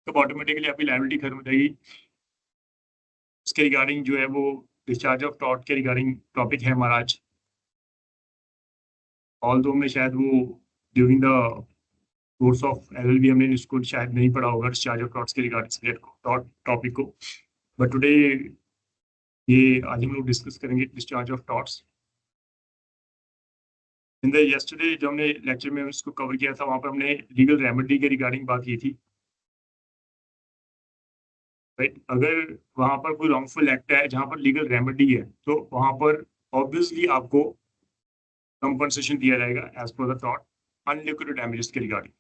तब ऑटोमेटिकली आपकी लायबिलिटी खत्म हो जाएगी। उसके रिगार्डिंग जो है वो डिस्चार्ज ऑफ टॉर्ट के रिगार्डिंग टॉपिक है हमारा आज। ऑल दो हमने शायद वो during the course of LLB हमने इसको शायद नहीं पढ़ा होगा डिस्चार्ज ऑफ टॉर्ट्स के रिगार्डिंग टॉपिक को, बट टुडे ये आज हम लोग डिस्कस करेंगे discharge of torts. In the yesterday जो हमने लेक्चर में उसको कवर किया था वहां पर हमने लीगल रेमेडी के रिगार्डिंग बात की थी, राइट। अगर वहां पर कोई रॉन्गफुल एक्ट है जहां पर लीगल रेमेडी है तो वहां पर ऑब्वियसली आपको कंपनसेशन दिया जाएगा as per the tort unliquidated damages के regarding.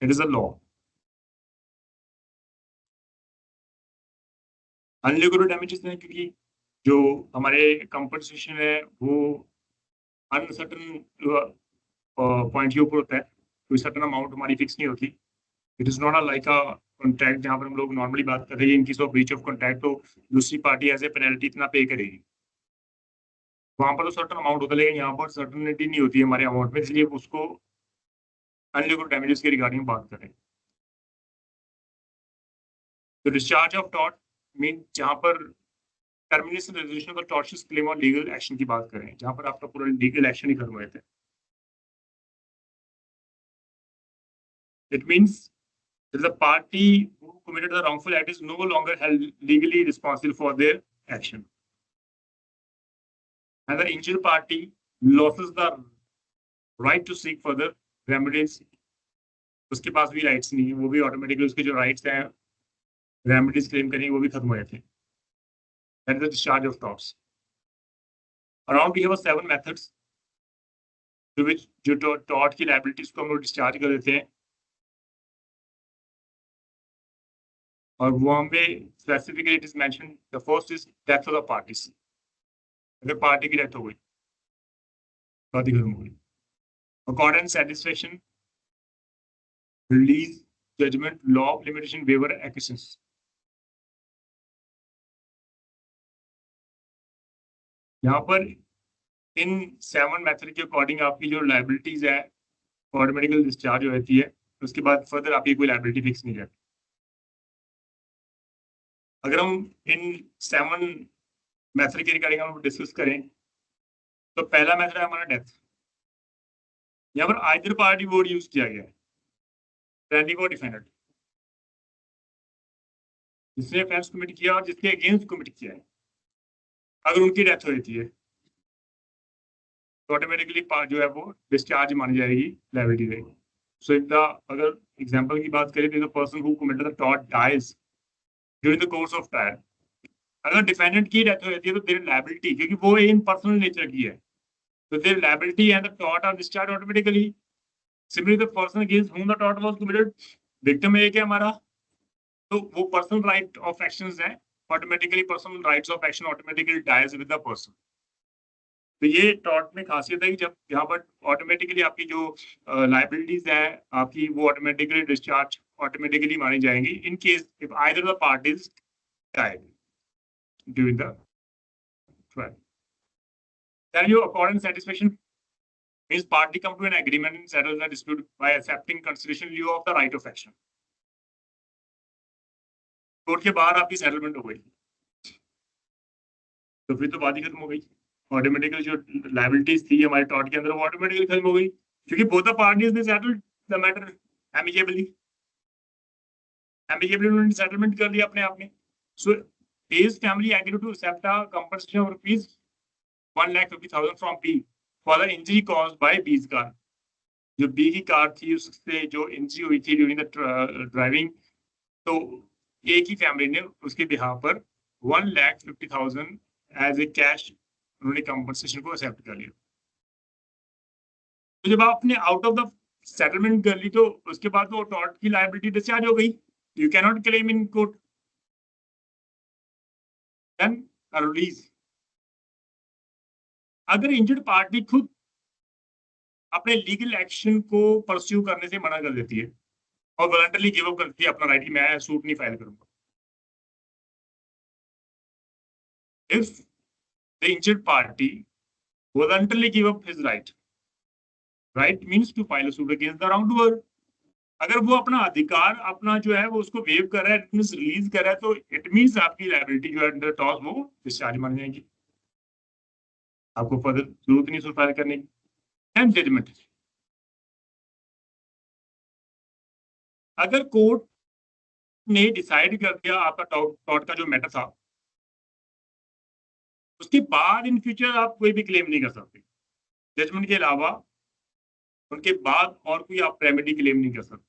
It is a law. Unliquidated damages हैं क्योंकि जो हमारे कंपनसेशन है वो अनसर्टन पॉइंट के ऊपर होता है, कोई सर्टन अमाउंट हमारी फिक्स नहीं होती। It is not a like a contract जहां पर हम लोग नॉर्मली बात कर रहे हैं in case of breach of contract तो दूसरी पार्टी एज ए पेनल्टी इतना पे करेगी, वहां पर तो सर्टन अमाउंट होता है, लेकिन यहाँ पर सर्टनिटी नहीं होती है हमारे अमाउंट में, इसलिए उसको अनलिक्विड डैमेजेस के रिगार्डिंग बात करें। तो डिस्चार्ज ऑफ टॉर्ट मीन जहां पर टर्मिनेशन रेजोल्यूशन ऑफ टॉर्शियस क्लेम और लीगल एक्शन की बात करें, जहां पर आपका पूरा लीगल एक्शन ही खत्म हुए थे। It means the party who committed the wrongful act is no longer held legally responsible for their action, and the injured party loses the right to seek further remedies। उसके पास भी rights नहीं है, वो भी automatically उसके जो rights हैं remedies claim करेंगे वो भी खत्म हो जाते हैं। That is the discharge of torts. Around we have 7 methods through which जो टॉर्ट की लायबिलिटीज को हम लोग डिस्चार्ज कर देते हैं, और वो हमें specifically it is mention the first is death of the parties. अगर पार्टी की डेथ हो गई, शादी खत्म हो गई, accordance satisfaction, release, judgment, law of limitation, waiver, acquisitions. यहाँ पर इन 7 मेथड के अकॉर्डिंग आपकी जो लायबिलिटीज है ऑटोमेटिकली डिस्चार्ज हो जाती है, उसके बाद फर्दर आपकी कोई लायबिलिटी फिक्स नहीं रहती। अगर हम इन 7 मेथड के रिगार्डिंग हम डिस्कस करें तो पहला मेथड है हमारा डेथ। यहाँ पर आइदर पार्टी वर्ड यूज किया गया है, प्लेंटिफ और डिफेंडेंट, जिसने ऑफेंस कमिट किया और जिसके अगेंस्ट कमिट किया है, अगर उनकी डेथ हो जाती है तो ऑटोमेटिकली जो है वो डिस्चार्ज मानी जाएगी, लायबिलिटी रहेगी। सो इफ द अगर एग्जांपल की बात करें तो the person who committed the tort dies during the course of trial, अगर डिफेंडेंट की डेथ हो जाती है तो देयर लायबिलिटी, क्योंकि वो इन पर्सनल नेचर की है, तो there liability and the tort are discharge automatically. Similarly the person against whom the tort was committed, victim एक है हमारा, तो वो पर्सनल राइट ऑफ एक्शंस है, automatically personal rights of action automatically dies with the person. तो ये tort में खासियत है कि जब यहाँ पर ऑटोमेटिकली आपकी जो लायबिलिटीज है आपकी वो ऑटोमेटिकली डिस्चार्ज ऑटोमेटिकली मानी जाएंगी in case if either the parties died during the trial. Then your accordance satisfaction means party come to an agreement and settle the dispute by accepting consideration in lieu of the right of action। Court के बाहर आपकी settlement हो गई तो फिर तो बात ही खत्म हो गई, ऑटोमेटिकली जो लायबिलिटीज थी हमारे टॉर्ट के अंदर वो ऑटोमेटिकली खत्म हो गई, क्योंकि बोथ द पार्टीज ने सेटल्ड द मैटर एमिकेबली, उन्होंने सेटलमेंट कर लिया अपने आप में। सो A's family agreed to accept a compensation of rupees 1,50,000 from B for the injury caused by B's car। जो B की कार थी उससे जो इंजरी हुई थी ड्यूरिंग द ड्राइविंग, तो A की फैमिली ने उसके बिहाफ पर 1,50,000 एज ए कैश उन्होंने कंपनसेशन को एक्सेप्ट कर लिया। तो जब आपने आउट ऑफ द सेटलमेंट कर ली तो उसके बाद वो टॉर्ट की लायबिलिटी डिस्चार्ज हो गई, you can not claim in court. Then release, अगर इंजर्ड पार्टी खुद अपने लीगल एक्शन को परस्यू करने से मना कर देती है और वॉलंटरली गिव अप करती है अपना राइट कि मैं सूट नहीं फाइल करूंगा, if the injured party voluntarily give up his right means to file a suit against the wrongdoer, अगर वो अपना अधिकार अपना जो है वो उसको वेव कर रहा है, रिलीज कर रहा है, तो इट मीन्स आपकी लायबिलिटी जो है अंडर टॉस वो डिस्चार्ज मान जाएगी, आपको फर्दर जरूरत नहीं फाइल करने की। एंड जजमेंट, अगर कोर्ट ने डिसाइड कर दिया आपका टॉट का जो मैटर था, उसके बाद इन फ्यूचर आप कोई भी क्लेम नहीं कर सकते, जजमेंट के अलावा उनके बाद और कोई आप रेमेडी क्लेम नहीं कर सकते।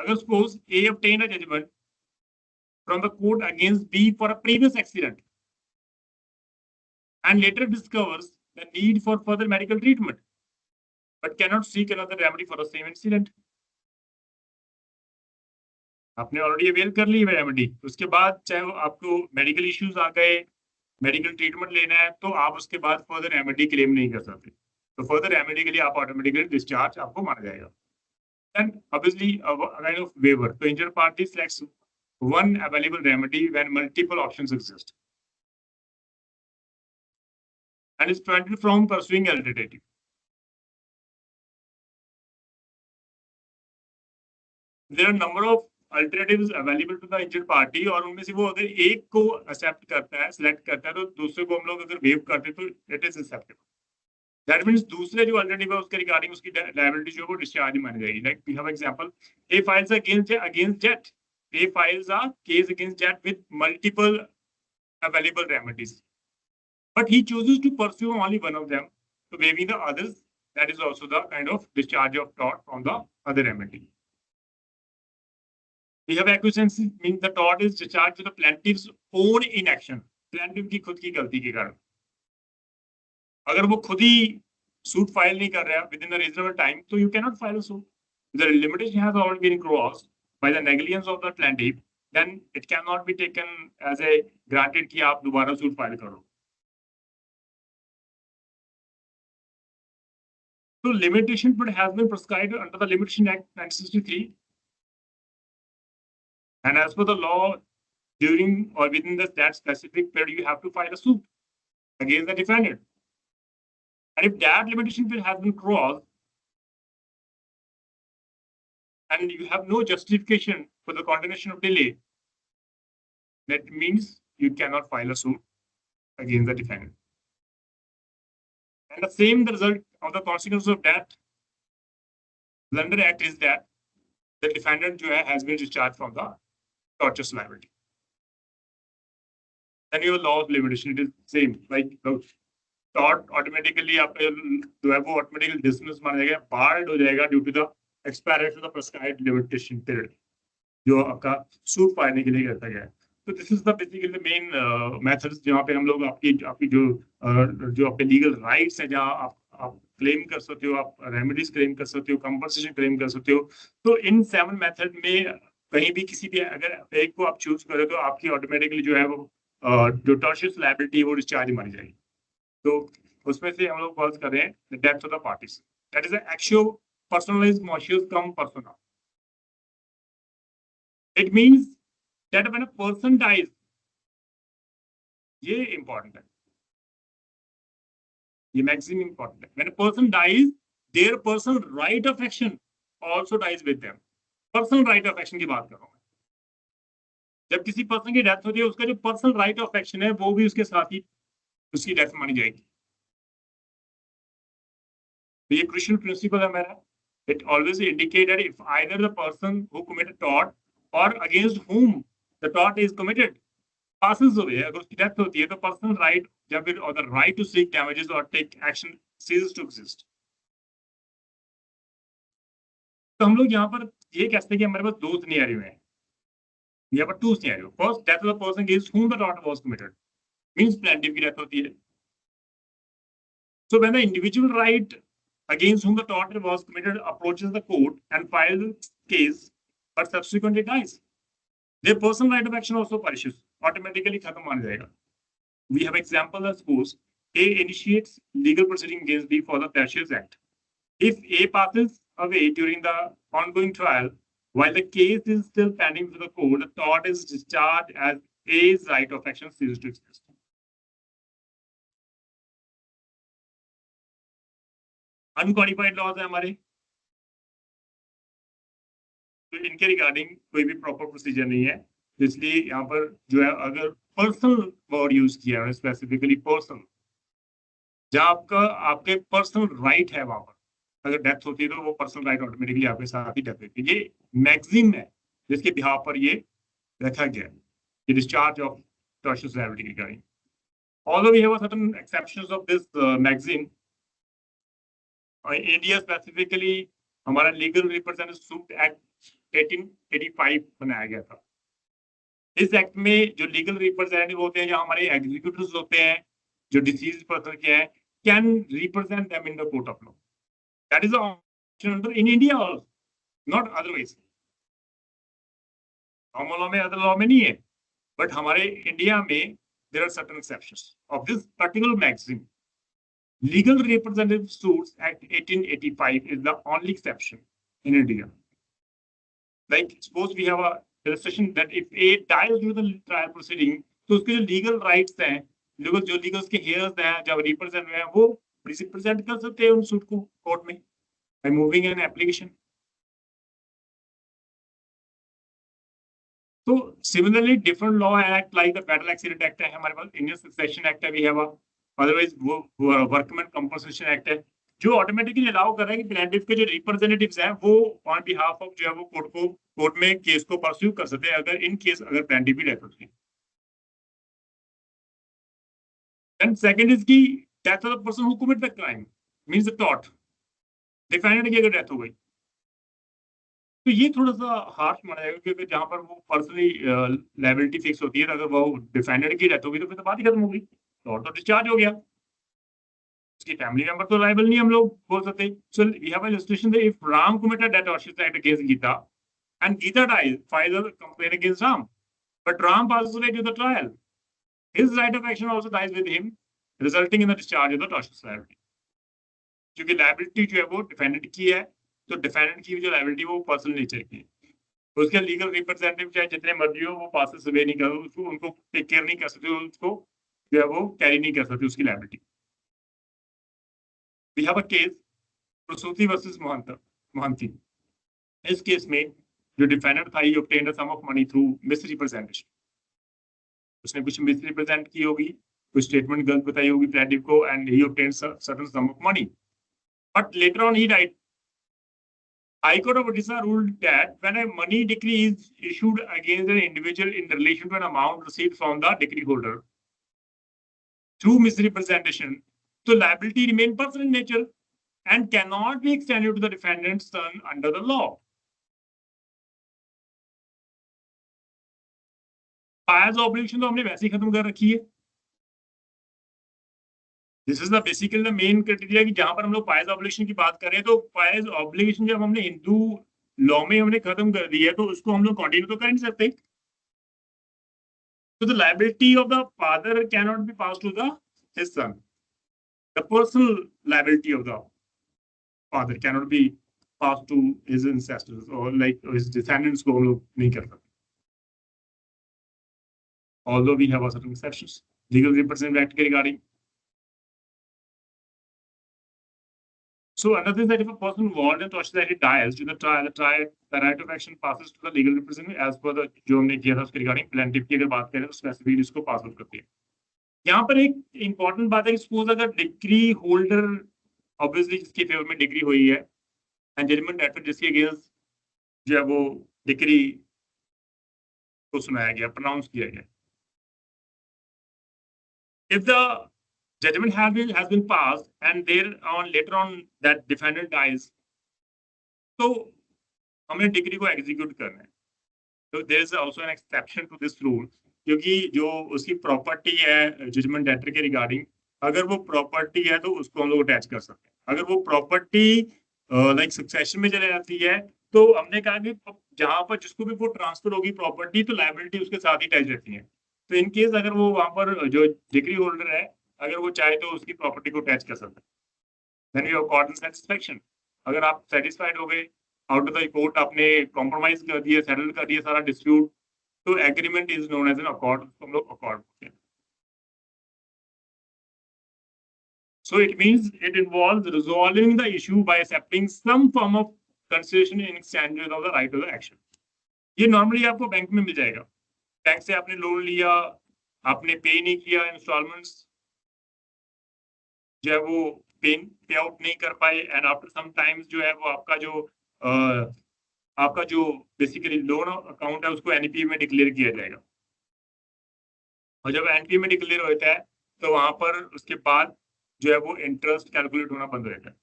अगर suppose A obtained a judgment from the court against B for a previous accident and later discovers the need for further medical treatment but cannot seek another remedy for the same incident, आपने already avail कर ली remedy, उसके बाद चाहे वो आपको medical issues आ गए, medical treatment लेना है, तो आप उसके बाद फर्दर रेमेडी क्लेम नहीं कर सकते, तो फर्दर रेमेडी के लिए आप ऑटोमेटिकली डिस्चार्ज आपको माना जाएगा। And obviously kind of waiver, तो injured party selects one available remedy when multiple options exist and is prevented from pursuing alternative. There are a number of alternatives available to the injured party, और उनमें से वो अगर एक को accept करता है, सिलेक्ट करता है, तो दूसरे को हम लोग अगर वेव करते हैं तो it is acceptable. That means दूसरे जो अल्टरनेटिव है उसके रिगार्डिंग उसकी लायबिलिटी जो है वो डिस्चार्ज मानी जाएगी। Like we have example, A files against Z, A files a case against Z with multiple available remedies, but he chooses to pursue only one of them, so waiving the others, that is also the kind of discharge of tort from the other remedy. We have acquiescence, means the tort is discharged to the plaintiff's own inaction, plaintiff की खुद की गलती के कारण। अगर वो खुद ही suit file नहीं कर रहा within the reasonable time, तो you cannot file a suit. The limitation has already been crossed by the negligence of the plaintiff, then it cannot be taken as a granted कि आप दोबारा suit file करो। So limitation period has been prescribed under the Limitation Act 1963, and as per the law, during or within that specific period, you have to file a suit against the defendant. And if that limitation period has been crossed, and you have no justification for the continuation of delay, that means you cannot file a suit against the defendant. And the same the result of the consequence of that Blunder Act is that the defendant has been discharged from the tortious liability. Then your law of limitation, it is same, like the tort automatically आपका जो है वो automatically dismiss माना जाएगा, barred हो जाएगा due to the expiration of the prescribed limitation period जो आपका सूट पाने के लिए करता गया है। तो this is the basically main methods जहाँ पे हम लोग आपकी जो आपके लीगल राइट्स हैं, जहाँ आप क्लेम कर सकते हो, आप रेमेडीज क्लेम कर सकते हो, कंपनसेशन क्लेम कर सकते हो। तो इन 7 मेथड में कहीं भी किसी भी अगर एक को आप चूज करो तो आपकी ऑटोमेटिकली जो है वो जो टॉर्शियस लायबिलिटी वो डिस्चार्ज मानी जाएगी। तो उसमें से हम लोग बात कर रहे हैं the death of the parties, that is actual personalized मॉर्शियस कम पर्सनल। It means that when a person dies, ये important है, ये maximum important है। When a person dies, their personal right of action also dies with them. Personal right of action की बात कर रहा हूँ। जब किसी पर्सन की डेथ होती है, उसका जो पर्सनल राइट ऑफ एक्शन है वो भी उसके साथ ही उसकी डेथ मानी जाएगी। तो ये क्रुशियल प्रिंसिपल है मेरा। It always indicated if either the person who committed tort or against whom the tort is committed passes away, अगर उसकी डेथ होती है तो पर्सनल राइट या फिर और the right to seek damages और take action ceases to exist। तो हम लोग यहाँ पर ये कहते हैं कि हमारे पास 2 सिनेरियो हैं, यहाँ पर 2 scenario. First, death of the person against whom the tort was committed, means plaintiff की डेथ होती है। So when the individual right against whom the tort was committed approaches the court and files the case but subsequently dies, their personal right of action also perishes, automatically खत्म मान जाएगा। We have example as suppose A initiates legal proceeding against B for the Tertius Act. If A passes away during the ongoing trial, while the case is still pending to the court, the tort is discharged as A's right of action ceases to exist. Unqualified laws है हमारे, तो इनके regarding कोई भी proper procedure नहीं है। इसलिए यहाँ पर जो है अगर पर्सनल वर्ड यूज किया है, स्पेसिफिकली पर्सनल, जहाँ आपका आपके पर्सनल राइट है, वहां पर अगर डेथ होती है तो वो पर्सनल राइट ऑटोमेटिकली आपके साथ ही डेथ होती है। ये मैक्सिम है जिसके बिहाफ पर ये रखा गया है, ये discharge of tortious liability regarding. Although we have a certain exceptions of this maxim, India specifically हमारा लीगल रिप्रेजेंटेटिव सूट एक्ट 1885 बनाया गया था। इस एक्ट में जो लीगल रिप्रेजेंटेटिव होते हैं, जो हमारे एग्जीक्यूटिव्स होते हैं, जो डिसीज पर्सन के हैं, can represent them in the court of law. That is option in India also, not otherwise. Common law में, अदर लॉ में नहीं है, बट हमारे इंडिया में there are certain exceptions of this particular maxim. Legal representative suits act 1885 is the only exception in India. Like suppose we have a illustration that if a dies during the trial proceeding, तो उसके जो legal rights हैं, जो legal के heirs हैं, जब represent हैं, वो represent कर सकते हैं उन suit को court में by moving an application. So similarly, different law act like the Federal Accident Act है हमारे पास, Indian Succession Act है, we have a otherwise वो वर्कमैन कंपनसेशन एक्ट है, जो ऑटोमेटिकली अलाउ कर रहा है कि प्लेंटिफ के जो रिप्रेजेंटेटिव्स हैं वो ऑन बिहाफ ऑफ जो है वो कोर्ट में केस को परस्यू कर सकते हैं अगर इन केस अगर प्लेंटिफ भी डेथ होती है। एंड सेकंड इज की death of the person who commit the crime means the tort, defendant की अगर डेथ हो गई तो ये थोड़ा सा हार्श माना जाएगा, क्योंकि जहां पर वो पर्सनली लायबिलिटी फिक्स होती है, तो अगर वो डिफेंडेंट की डेथ होगी तो फिर तो बात ही खत्म हो गई, तो डिस्चार्ज हो गया, उसकी फैमिली मेंबर तो लायबल नहीं हम लोग बोल सकते। So we have a illustration that if Ram committed that tortious act against Gita and Gita dies, files a complaint against Ram, but Ram passes away to the trial, his right of action also dies with him, resulting in the discharge of the tortious liability. क्योंकि liability जो है वो defendant की है, तो defendant की जो liability वो पर्सनल नेचर की है, उसके लीगल रिप्रेजेंटेटिव चाहे जितने मर्जी हो वो पास से नहीं कर उसको, उनको टेक केयर नहीं कर सकते, उसको जो है वो कैरी नहीं कर सकते उसकी liability. We have a case Prasuti versus Mohanty. इस केस में जो डिफेंडेंट था, he obtained a sum of money through misrepresentation, उसने कुछ मिसरिप्रेजेंट की होगी, कुछ स्टेटमेंट गलत बताई होगी प्लेंटिफ को, and he obtained certain some of money, but later on he died. High Court of Odisha ruled that when a money decree is issued against an individual in relation to an amount received from the decree holder through misrepresentation, the liability remains personal in nature and cannot be extended to the defendant's son under the law. Buyer's obligation तो हमने वैसे ही खत्म कर रखी है। This is the basically the main criteria कि जहां पर हम लोग पायज ऑब्लिगेशन की बात करें, तो पायज ऑब्लिगेशन जब हमने हिंदू लॉ में हमने खत्म कर दी है तो उसको हम लोग कंटिन्यू तो कर नहीं सकते। So the liability of the father cannot be passed to his son. The personal liability of the father cannot be passed to his ancestors or like his descendants को हम लोग नहीं कर सकते। Although we have a certain exceptions, legal representative act regarding. So another is that if a person involved in tortious act dies during the trial, the right of action passes to the legal representative as per the जो हमने किया था उसके regarding plaintiff की अगर बात करें तो specifically इसको पास आउट करती है। यहाँ पर एक इंपॉर्टेंट बात है कि सपोज अगर डिग्री होल्डर ऑब्वियसली जिसके फेवर में डिग्री हुई है एंड जजमेंट एट जिसके अगेंस्ट जो है वो डिग्री को सुनाया गया, प्रोनाउंस किया गया, if the judgment has been passed and later on that defendant dies, तो हमें डिग्री को एग्जीक्यूट करना है। तो there is also an exception to this rule, क्योंकि जो उसकी प्रॉपर्टी है जजमेंट डेटर के रिगार्डिंग, अगर वो प्रॉपर्टी है तो उसको हम लोग अटैच कर सकते हैं। अगर वो प्रॉपर्टी लाइक सक्सेशन में चले जाती है तो हमने कहा कि जहां पर जिसको भी वो ट्रांसफर होगी प्रॉपर्टी, तो लायबिलिटी उसके साथ ही अटैच रहती है। तो इन केस अगर वो वहां पर जो डिग्री होल्डर है अगर वो चाहे तो उसकी प्रॉपर्टी को अटैच कर सकते हैं। Then you have gotten satisfaction. अगर आप सेटिस्फाइड हो गए, आउट ऑफ द कोर्ट आपने कॉम्प्रोमाइज कर दिया, सेटल कर दिया सारा डिस्प्यूट, तो agreement is known as an accord, हम लोग अकॉर्ड बोलते हैं। So it means it involves resolving the issue by accepting some form of consideration in exchange of the right of the action. ये normally आपको bank में मिल जाएगा. Bank से आपने लोन लिया, आपने पे नहीं किया, इंस्टॉलमेंट्स जो है वो पे आउट नहीं कर पाए, एंड आफ्टर सम टाइम्स जो है वो आपका जो बेसिकली लोन अकाउंट है उसको एनपीए में डिक्लेयर किया जाएगा. और जब एनपीए में डिक्लेयर होता है तो वहां पर उसके बाद जो है वो इंटरेस्ट कैलकुलेट होना बंद हो जाता है.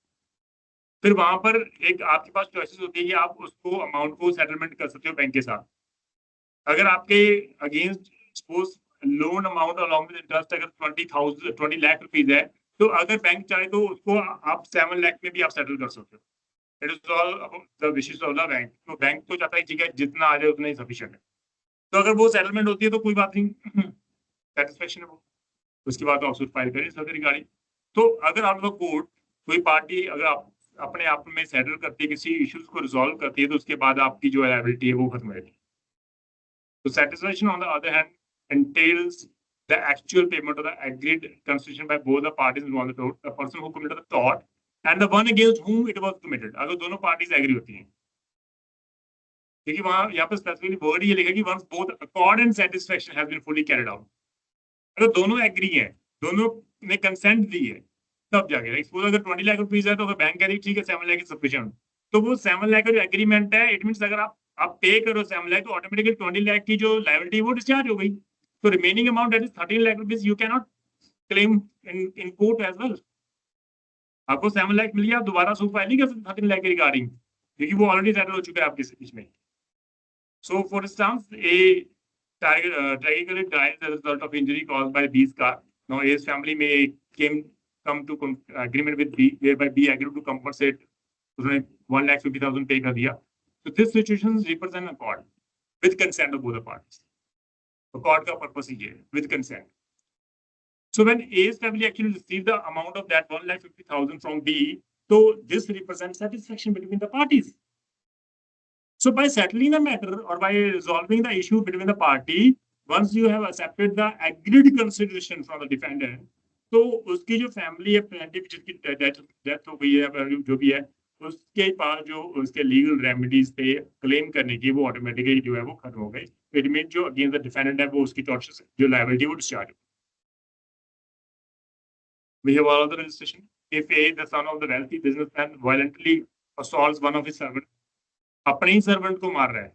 फिर वहां पर एक आपके पास चॉइसेस होती है कि आप उसको अमाउंट को सेटलमेंट कर सकते हो बैंक के साथ. अगर आपके against suppose loan amount along with interest अगर 20 लाख रुपीज है, तो अगर बैंक चाहे तो उसको आप 7 लाख में भी आप सेटल कर सकते हो. It is all about the wishes of the bank. तो बैंक तो चाहता है ठीक है जितना आ जाए उतना ही सफिशिएंट है. तो अगर वो सेटलमेंट होती है तो कोई बात नहीं, सेटिस्फेक्शन है वो. उसके बाद आप फाइल करें सदर रिगार्डिंग. तो अगर आप लोग कोर्ट कोई पार्टी अगर आप अपने आप में सेटल करती है, किसी इश्यूज को रिजॉल्व करती है, तो उसके बाद आपकी जो लायबिलिटी है वो खत्म हो जाती है. तो satisfaction on the other hand entails the actual payment of the agreed consideration by both the parties involved, the person who committed the tort and the one against whom it was committed. अगर दोनों parties agree होती हैं, क्योंकि वहां यहाँ पर specifically word ये लिखा कि once both accord and satisfaction has been fully carried out. अगर दोनों एग्री हैं, दोनों ने कंसेंट दी है, तब जाके सपोज अगर 20 लाख रुपीज है तो अगर बैंक कह रही ठीक है 7 लाख इज सफिशिएंट, तो वो 7 लाख का जो एग्रीमेंट है इट मींस अगर आप पे करो 7 लाख तो ऑटोमेटिकली 20 लाख की जो लायबिलिटी वो डिस्चार्ज हो गई. तो remaining amount that is 13 lakh rupees you can not claim in court as well. आपको 7 लाख मिल गया, आप दोबारा सूट फाइल नहीं कर सकते 13 लाख के रिगार्डिंग, क्योंकि वो ऑलरेडी सेटल हो चुका है आपके बीच में. So for instance A tragically died as a result of injury caused by B's car. Now A's family may come to agreement with B, whereby B agreed to compensate. उसने 1,50,000 पे कर दिया. So this situation represents accord with consent of both the parties. Accord का purpose ही है with consent. So when A's family actually received the amount of that 1,50,000 from B, so this represents satisfaction between the parties. So by settling the matter or by resolving the issue between the party, once you have accepted the agreed consideration from the defendant, तो उसकी जो family है plaintiff जिसकी death हो गई है जो भी है, उसके पास जो उसके लीगल रेमेडीज थे क्लेम करने की वो ऑटोमेटिकली जो है वो खत्म हो गई. इट मीन जो अगेंस्ट द डिफेंडेंट है वो उसकी टॉर्चर जो लायबिलिटी वो डिस्चार्ज हो. We have another illustration. If A, the son of the wealthy businessman, violently assaults one of his servants, अपने ही सर्वेंट को मार रहा है,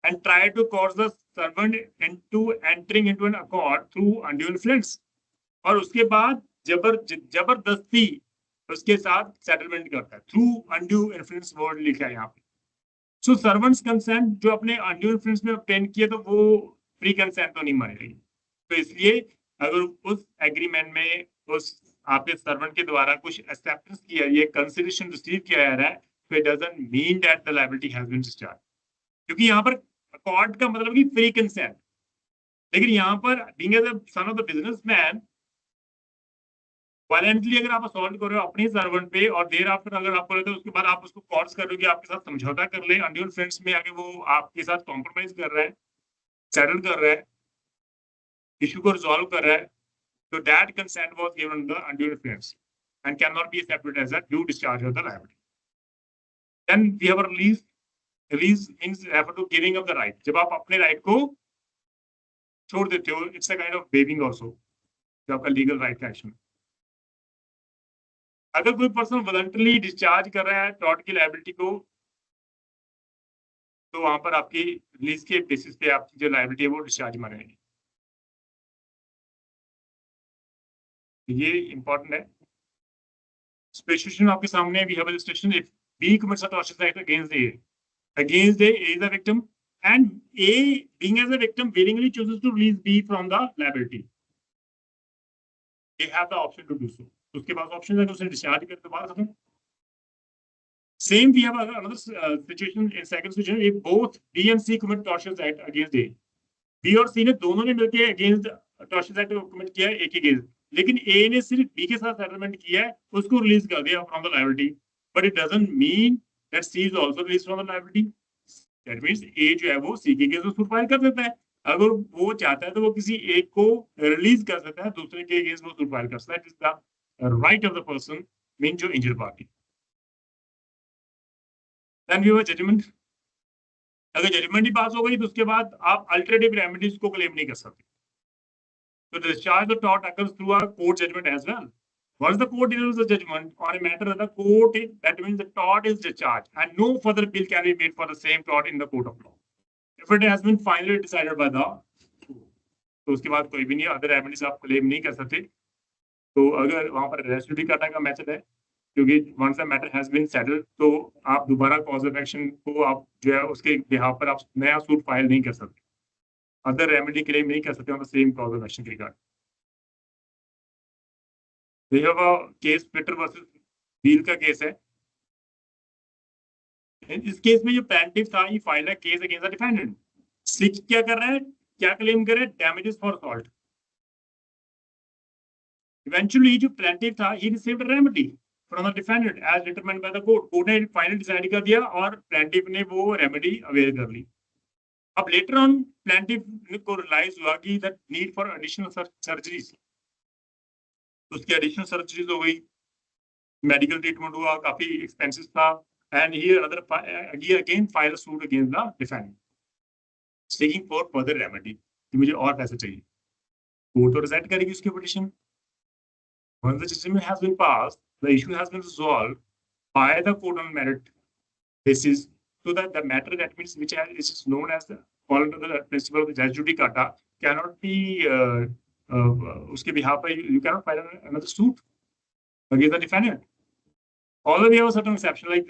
and try to cause the servant into entering into an accord through undue influence, और उसके बाद जबरदस्ती उसके साथ सेटलमेंट करता है थ्रू undue influence. वर्ड लिखा है यहाँ पे. सो सर्वेंट्स कंसेंट जो अपने undue influence में ऑब्टेन किया तो वो प्री कंसेंट तो नहीं मानेगी. तो इसलिए अगर उस एग्रीमेंट में उस आपके सर्वेंट के द्वारा कुछ एक्सेप्टेंस किया, ये कंसिडरेशन रिसीव किया जा रहा है, so it doesn't mean that the liability has been discharged. क्योंकि यहाँ पर accord का मतलब कि free consent. लेकिन यहाँ पर being as a son of the businessman, violently अगर आप असॉल्ट कर रहे हो अपने सर्वेंट पे और देर आफ्टर अगर आपको लगता है उसके बाद आप उसको कॉर्स कर रहे हो कि आपके साथ समझौता कर ले, अनड्यू इन्फ्लुएंस में आगे वो आपके साथ कॉम्प्रोमाइज कर रहा है, सेटल कर रहा है, इशू को रिजॉल्व कर रहा है, तो that consent was given under undue influence and can not be accepted as a due discharge of the liability. Then we have a release. Release means refer to giving up the right. जब आप अपने right को छोड़ देते हो, it's a kind of waiving also. जो आपका legal right का एक्शन. अगर कोई पर्सन वॉलंटरली डिस्चार्ज कर रहा है टॉर्ट की लायबिलिटी को, तो वहां पर आपकी रिलीज के बेसिस पे आपकी जो लायबिलिटी है वो डिस्चार्ज मानेगी. ये इंपॉर्टेंट है. स्पेसिफिकेशन आपके सामने भी है. Station if B commits a tortious act against A. Against A is a victim, and A, being as a victim, willingly chooses to release B from the liability. They have the option to do so. उसके पास option है कि उसे discharge कर दो, बात खत्म. Same we have another situation in second situation if both B and C commit tortious act against A. B और C ने दोनों ने मिलकर against tortious act commit किया है A के against, लेकिन A ने सिर्फ B के साथ सेटलमेंट किया है, उसको रिलीज कर दिया from the liability. But it doesn't mean that C is also released from the liability. That means A जो है वो C के अगेंस्ट सूट फाइल कर देता है. अगर वो चाहता है तो वो किसी एक को रिलीज कर सकता है, दूसरे के अगेंस्ट वो सूट फाइल कर सकता है. right of the person, mean जो injured party. Then we have a judgment. अगर जजमेंट ही पास हो गई तो उसके बाद आप अल्टरनेटिव रेमेडीज को क्लेम नहीं कर सकते. तो discharge of tort occurs through a court judgment as well. Once the court delivers the judgment on a matter of the court, that means the tort is discharged and no further appeal can be made for the same tort in the court of law. If it has been finally decided by the तो उसके बाद कोई भी नहीं other remedies आप claim नहीं कर सकते. तो अगर वहां पर रेस जुडिकाटा का मेथड है क्योंकि once the matter has been settled तो आप दोबारा कॉज ऑफ एक्शन को आप जो है उसके बिहाफ पर आप नया सूट फाइल नहीं कर सकते. अदर रेमेडी क्लेम नहीं कर सकते on the same cause of action के regard. We have a case Peter versus Beal का केस है. इस केस में जो प्लेंटिफ था ये फाइल है case against the defendant. Six क्या कर रहा है, क्या क्लेम कर रहा है, डैमेजेस फॉर असॉल्ट. इवेंचुअली जो प्लेंटिफ था he received a remedy from the defendant as determined by the court. Court ने फाइनल डिसाइड कर दिया और प्लेंटिफ ने वो रेमेडी अवेल कर ली. अब लेटर ऑन प्लेंटिफ को रियलाइज हुआ कि the need for additional surgeries, उसकी एडिशनल सर्जरीज हो गई, मेडिकल ट्रीटमेंट हुआ, काफी एक्सपेंसिव था. And here other he again file a suit against the defendant seeking for further remedy कि मुझे और पैसे चाहिए. कोर्ट तो रिजेक्ट करेगी उसकी petition. Once the judgment has been passed, the issue has been resolved by the court on merit basis, so that the matter that means which is known as the fall under the principle of the res judicata cannot be उसके behalf by you cannot file another suit against the defendant. Although we have a certain exception, like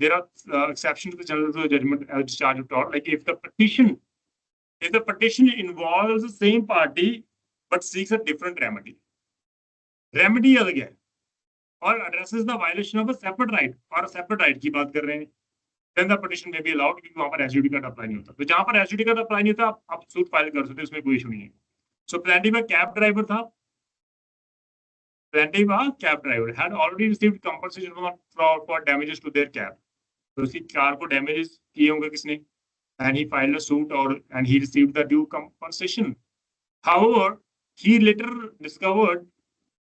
there are exceptions to the general judgment as discharge of tort. Like if the petition involves the same party but seeks a different remedy. Remedy अलग है और addresses the violation of a separate right और separate right की बात कर रहे हैं, then the petition may be allowed क्योंकि वहां पर res judicata अप्लाई नहीं होता. तो जहां पर res judicata अप्लाई नहीं होता आप सूट फाइल कर सकते हैं, उसमें कोई इशू नहीं है. सो प्लेंटिफ कैब ड्राइवर था, plaintiff cab driver had already received compensation for damages to their cab. तो उसकी कार को डैमेजेस किए होंगे किसने, and he filed a suit and he received the due compensation. However, he later discovered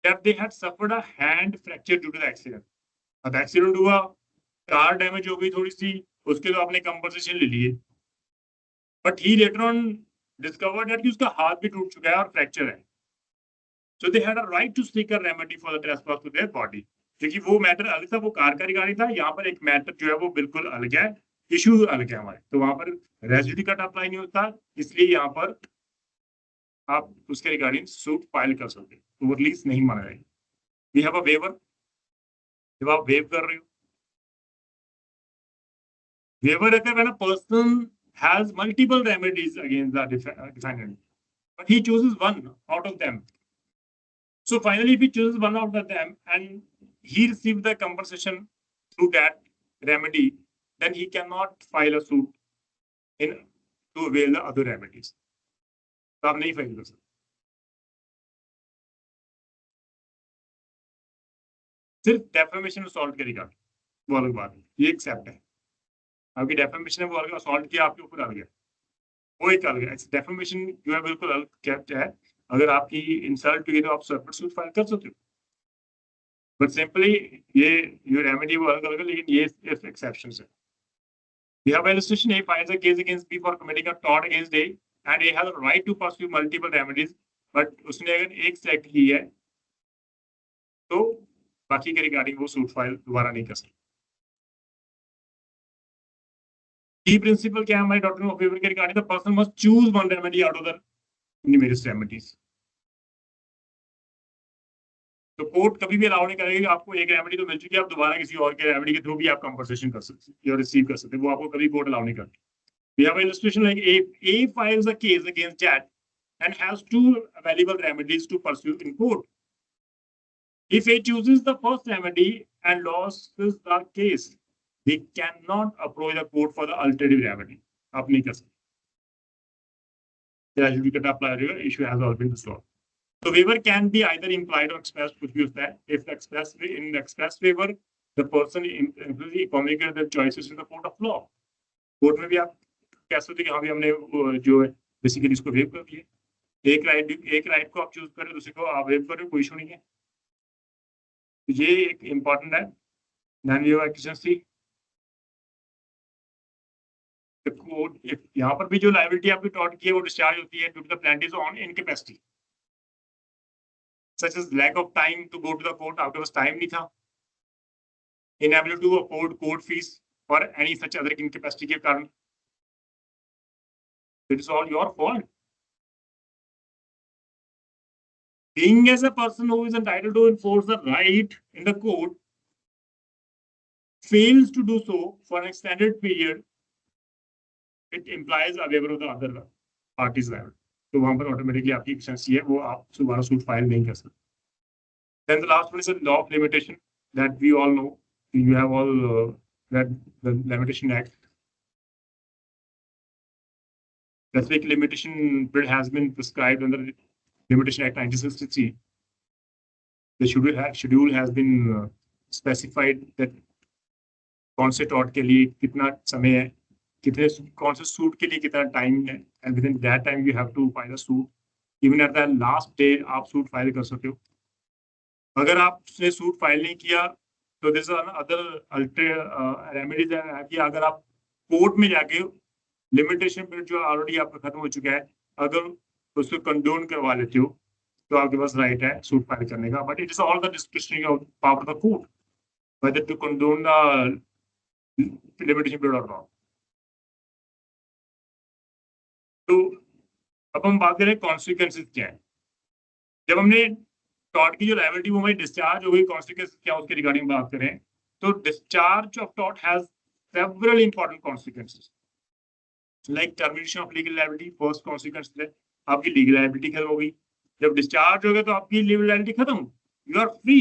that they had suffered a hand fracture due to the accident. अब accident हुआ, car damage हो गई थोड़ी सी, उसके तो आपने कंपनसेशन ले लिए. But he later on discovered that कि उसका हाथ भी टूट चुका है और फ्रैक्चर है. So they had a right to seek a remedy for the trespass to their body. क्योंकि वो मैटर अलग था, वो कार का रिगार्डिंग था. यहाँ पर एक मैटर जो है वो बिल्कुल अलग है, इशू अलग है हमारे. तो वहां पर रेस जुडिकाटा अप्लाई नहीं होता, इसलिए यहाँ पर आप उसके रिगार्डिंग सूट फाइल कर सकते हैं. तो वो रिलीज नहीं माना जाएगा. We have a waiver. जब आप वेव कर रहे हो, वेवर अगर when a person has multiple remedies against the defendant but he chooses one out of them. So finally if he chooses one out of them and he received the compensation through that remedy, then he cannot file a suit in to avail the other remedies. तो आप नहीं file कर सकते. सिर्फ defamation assault के regard वो अलग बात है, ये एक्सेप्ट है. आपकी डेफेमेशन है वो अलग, असॉल्ट किया आपके ऊपर अलग है, वो एक अलग है. डेफेमेशन जो है बिल्कुल अलग कैप्ट है. अगर आपकी इंसल्ट हुई तो आप सेपरेट सूट फाइल कर सकते हो. बट सिंपली ये रेमेडी वो अलग अलग है, लेकिन ये सिर्फ एक्सेप्शंस है. We have illustration. A files a case against B for committing a tort against A, and A has a right to pursue multiple remedies. But उसने अगर एक सेलेक्ट की है तो बाकी के रिगार्डिंग वो सूट फाइल दोबारा नहीं कर सकते. की प्रिंसिपल क्या है हमारे डॉक्ट्रिन ऑफ फेवर के regarding? The person must choose one remedy out of the numerous remedies. तो कोर्ट कभी भी अलाउ नहीं करेगी आपको एक रेमेडी तो मिल चुकी है, आप दोबारा किसी और के रेमेडी के थ्रू भी आप कंपनसेशन कर सकते हैं या रिसीव कर सकते हैं, वो आपको कभी कोर्ट अलाउ नहीं करती. We have an illustration like A files a case against Jet and has two available remedies to pursue in court. If A chooses the first remedy and loses the case, they cannot approach the court for the alternative remedy. आप नहीं कर सकते. The adjudicata apply issue has all been resolved. So waiver can be either implied or expressed, कुछ भी होता है. If the express in the express waiver, the person implicitly communicates their choices with the court of law. Court में भी आप कह सकते कि हाँ भी हमने जो है बेसिकली इसको वेव कर दिया. एक राइट को आप चूज करें, दूसरे को आप वेव करें, कोई इशू नहीं है. तो ये एक इम्पॉर्टेंट है। Then we have efficiency. यहाँ पर भी जो लायबिलिटी आपकी टॉट की है वो डिस्चार्ज होती है due to the penalties on incapacity, such as lack of time to go to the court, आपके पास टाइम नहीं था, inability to afford court fees और एनी सच अदर इनकैपेसिटी के कारण, it is all your fault. Being as a person who is entitled to enforce the right in the court fails to do so for an extended period, it implies a waiver of the other party's right. तो वहां पर automatically आपकी एक्सेंसी है, वो आप दोबारा suit file नहीं कर सकते। Then the last one is a law of limitation that we all know. You have all read the Limitation Act. Specific limitation period has been prescribed under Limitation Act 1963. The schedule has been specified that कौन से taught के लिए कितना समय है, कितने कौन से सूट के लिए कितना टाइम है, and within that time you have to file a suit. Even at the last day आप सूट फाइल कर सकते हो। अगर आपने सूट फाइल नहीं किया तो दिस अदर रेमेडीज है कि अगर आप कोर्ट में जाके लिमिटेशन पीरियड जो ऑलरेडी आपका खत्म हो चुका है, अगर उसको कंडोन करवा लेते हो तो आपके पास राइट है सूट फाइल करने का, but it is all the description of power of the court whether to condone the limitation period or not. तो अब हम बात करें कॉन्सिक्वेंसेस क्या है। जब हमने टॉट की जो लायबिलिटी वो हमारी डिस्चार्ज हो गई, कॉन्सिक्वेंस क्या उसके रिगार्डिंग बात करें तो discharge of taught has several important consequences like termination of legal liability. First consequence है आपकी लीगल लायबिलिटी खत्म हो गई। जब डिस्चार्ज हो गया तो आपकी लीगल लायबिलिटी खत्म, यू आर फ्री।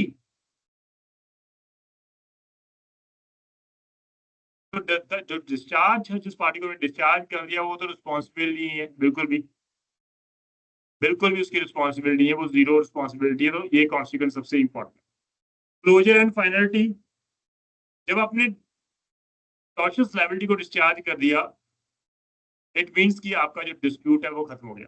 तो जो डिस्चार्ज है, जिस पार्टी को डिस्चार्ज कर दिया वो तो रिस्पॉन्सिबल नहीं है, बिल्कुल भी उसकी रिस्पॉन्सिबिलिटी है, वो जीरो रिस्पॉन्सिबिलिटी है। तो ये कॉन्सिक्वेंस सबसे इंपॉर्टेंट। क्लोजर एंड फाइनलिटी, जब आपने टॉर्शियस लायबिलिटी को डिस्चार्ज कर दिया इट मींस कि आपका जो डिस्प्यूट है वो खत्म हो गया।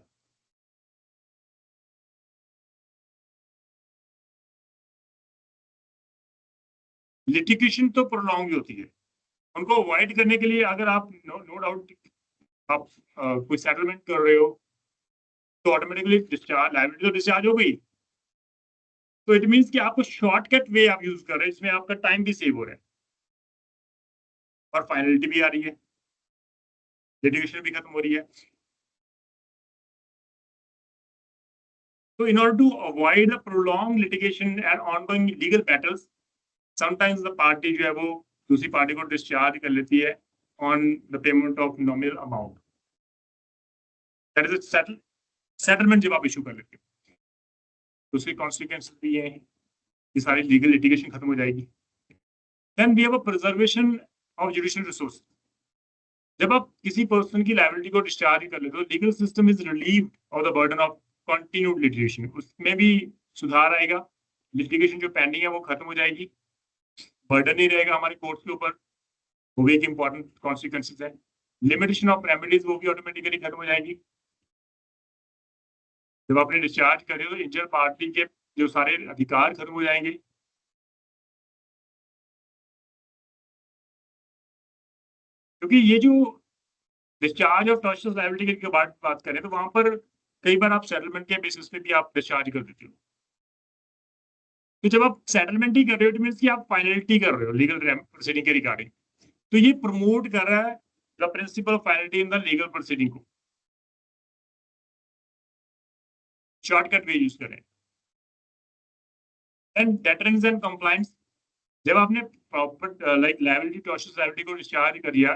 लिटिगेशन तो प्रोलॉन्ग होती है, उनको अवॉइड करने के लिए अगर आप नो डाउट आप कोई सेटलमेंट कर रहे हो तो ऑटोमेटिकली डिस्चार्ज लायबिलिटी तो डिस्चार्ज हो गई, तो इट मींस कि आपको शॉर्टकट वे आप यूज कर रहे हैं, इसमें आपका टाइम भी सेव हो रहा है और फाइनलिटी भी आ रही है, लिटिगेशन भी खत्म हो रही है। तो in order to avoid the prolonged litigation and ongoing legal battles, sometimes the party जो है वो दूसरी पार्टी को डिस्चार्ज कर लेती है on the payment of nominal amount. That is a settlement जब आप इशू कर लेते हो तो उसके कॉन्सिक्वेंसेस भी ये हैं कि सारी लीगल लिटिगेशन खत्म हो जाएगी। Then we have a preservation of judicial resources. जब आप किसी पर्सन की लायबिलिटी को डिस्चार्ज कर लेते हो, legal system is relieved of the burden of continued litigation, उसमें भी सुधार आएगा, लिटिगेशन जो पेंडिंग है वो खत्म हो जाएगी, बर्डन नहीं रहेगा हमारे कोर्ट्स के ऊपर, वो भी एक इंपॉर्टेंट कॉन्सिक्वेंसेस है। लिमिटेशन ऑफ रेमेडीज वो भी ऑटोमेटिकली खत्म हो जाएगी। जब आपने डिस्चार्ज करे तो इंजर पार्टी के जो सारे अधिकार खत्म हो जाएंगे। क्योंकि ये जो डिस्चार्ज ऑफ टॉर्शियस लायबिलिटी की बात करें तो वहां पर कई बार आप सेटलमेंट के बेसिस पे भी आप डिस्चार्ज कर देते हो। तो जब आप सेटलमेंट ही कर रहे हो इट मींस कि आप फाइनलिटी कर रहे हो लीगल प्रोसीडिंग के रिगार्डिंग, तो ये प्रमोट कर रहा है the principle of finality in the legal proceeding को। शॉर्टकट वे यूज करें। एंड डेटरेंस एंड कंप्लायंस, जब आपने प्रॉपर लाइक लायबिलिटी टॉर्शियस लायबिलिटी को डिस्चार्ज कर दिया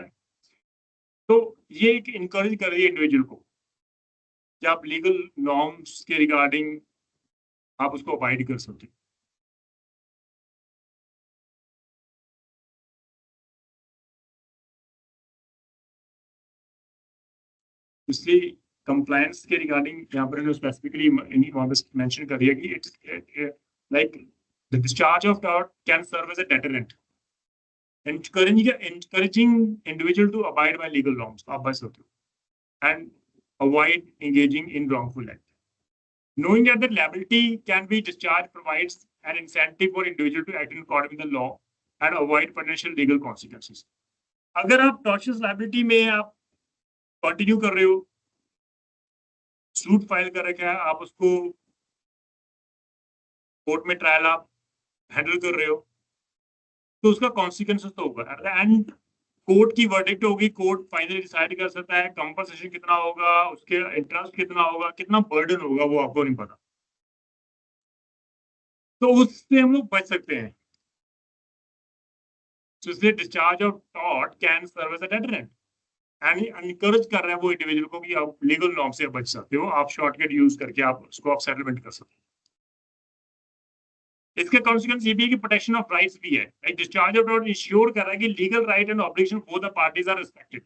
तो ये एक इनकरेज कर रही है इंडिविजुअल को कि आप लीगल नॉर्म्स के रिगार्डिंग आप उसको अवॉइड कर सकते हो। इसलिए कंप्लायंस के रिगार्डिंग यहाँ पर स्पेसिफिकली मेंशन कर दिया कि it's like the discharge of tort can serve as a deterrent, encouraging individual to abide by legal norms, आप बच सकते हो, and avoid engaging in wrongful act. Knowing that the liability can be discharged provides an incentive for individual to act in accordance with the law and avoid potential legal consequences. अगर आप tortious liability में आप continue कर रहे हो, suit file कर रखा है, आप उसको कोर्ट में ट्रायल आप हैंडल कर रहे हो, तो उसका कॉन्सिक्वेंसेस तो होगा एंड कोर्ट की वर्डिक्ट होगी, कोर्ट फाइनली डिसाइड कर सकता है कंपनसेशन कितना होगा, उसके इंटरेस्ट कितना होगा, कितना बर्डन होगा, वो आपको नहीं पता, तो उससे हम लोग बच सकते हैं. तो इसलिए discharge of tort can serve as a deterrent and encourage कर रहा है वो इंडिविजुअल को कि आप लीगल नॉर्म से बच सकते हो, आप शॉर्टकट यूज करके आप उसको आप सेटलमेंट कर सकते हो. इसके कॉन्सिक्वेंस ये भी है कि प्रोटेक्शन ऑफ राइट्स भी है. Like discharge of tort ensure कर रहा है कि legal right and obligation both the parties are respected.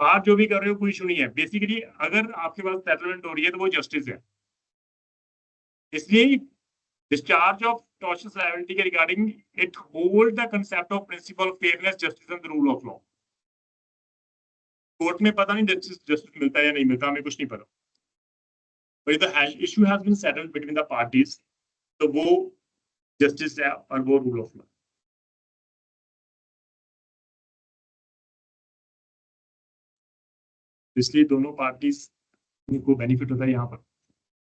आप जो भी कर रहे हो कोई इशू नहीं है. बेसिकली अगर आपके पास सेटलमेंट हो रही है तो वो जस्टिस है. इसलिए डिस्चार्ज ऑफ tortious liability के regarding it hold the concept of principle of fairness, justice and the rule of law. Court में पता नहीं जस्टिस मिलता है या नहीं मिलता, हमें कुछ नहीं पता, but if the issue has been settled between the parties, तो वो जस्टिस है और वो रूल ऑफ लॉ. इसलिए दोनों पार्टीज को बेनिफिट होता है यहाँ पर.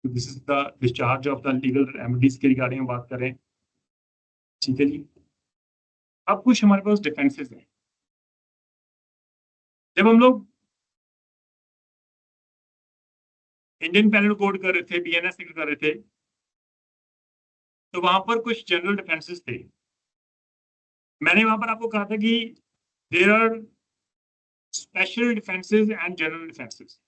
तो this is the discharge of the legal remedies के रिगार्डिंग बात करें. ठीक है जी. अब कुछ हमारे पास डिफेंसेस हैं. जब हम लोग इंडियन पेनल कोड कर रहे थे, बीएनएस कर रहे थे, तो वहां पर कुछ जनरल डिफेंसेस थे. मैंने वहां पर आपको कहा था कि there are special defences and general defences.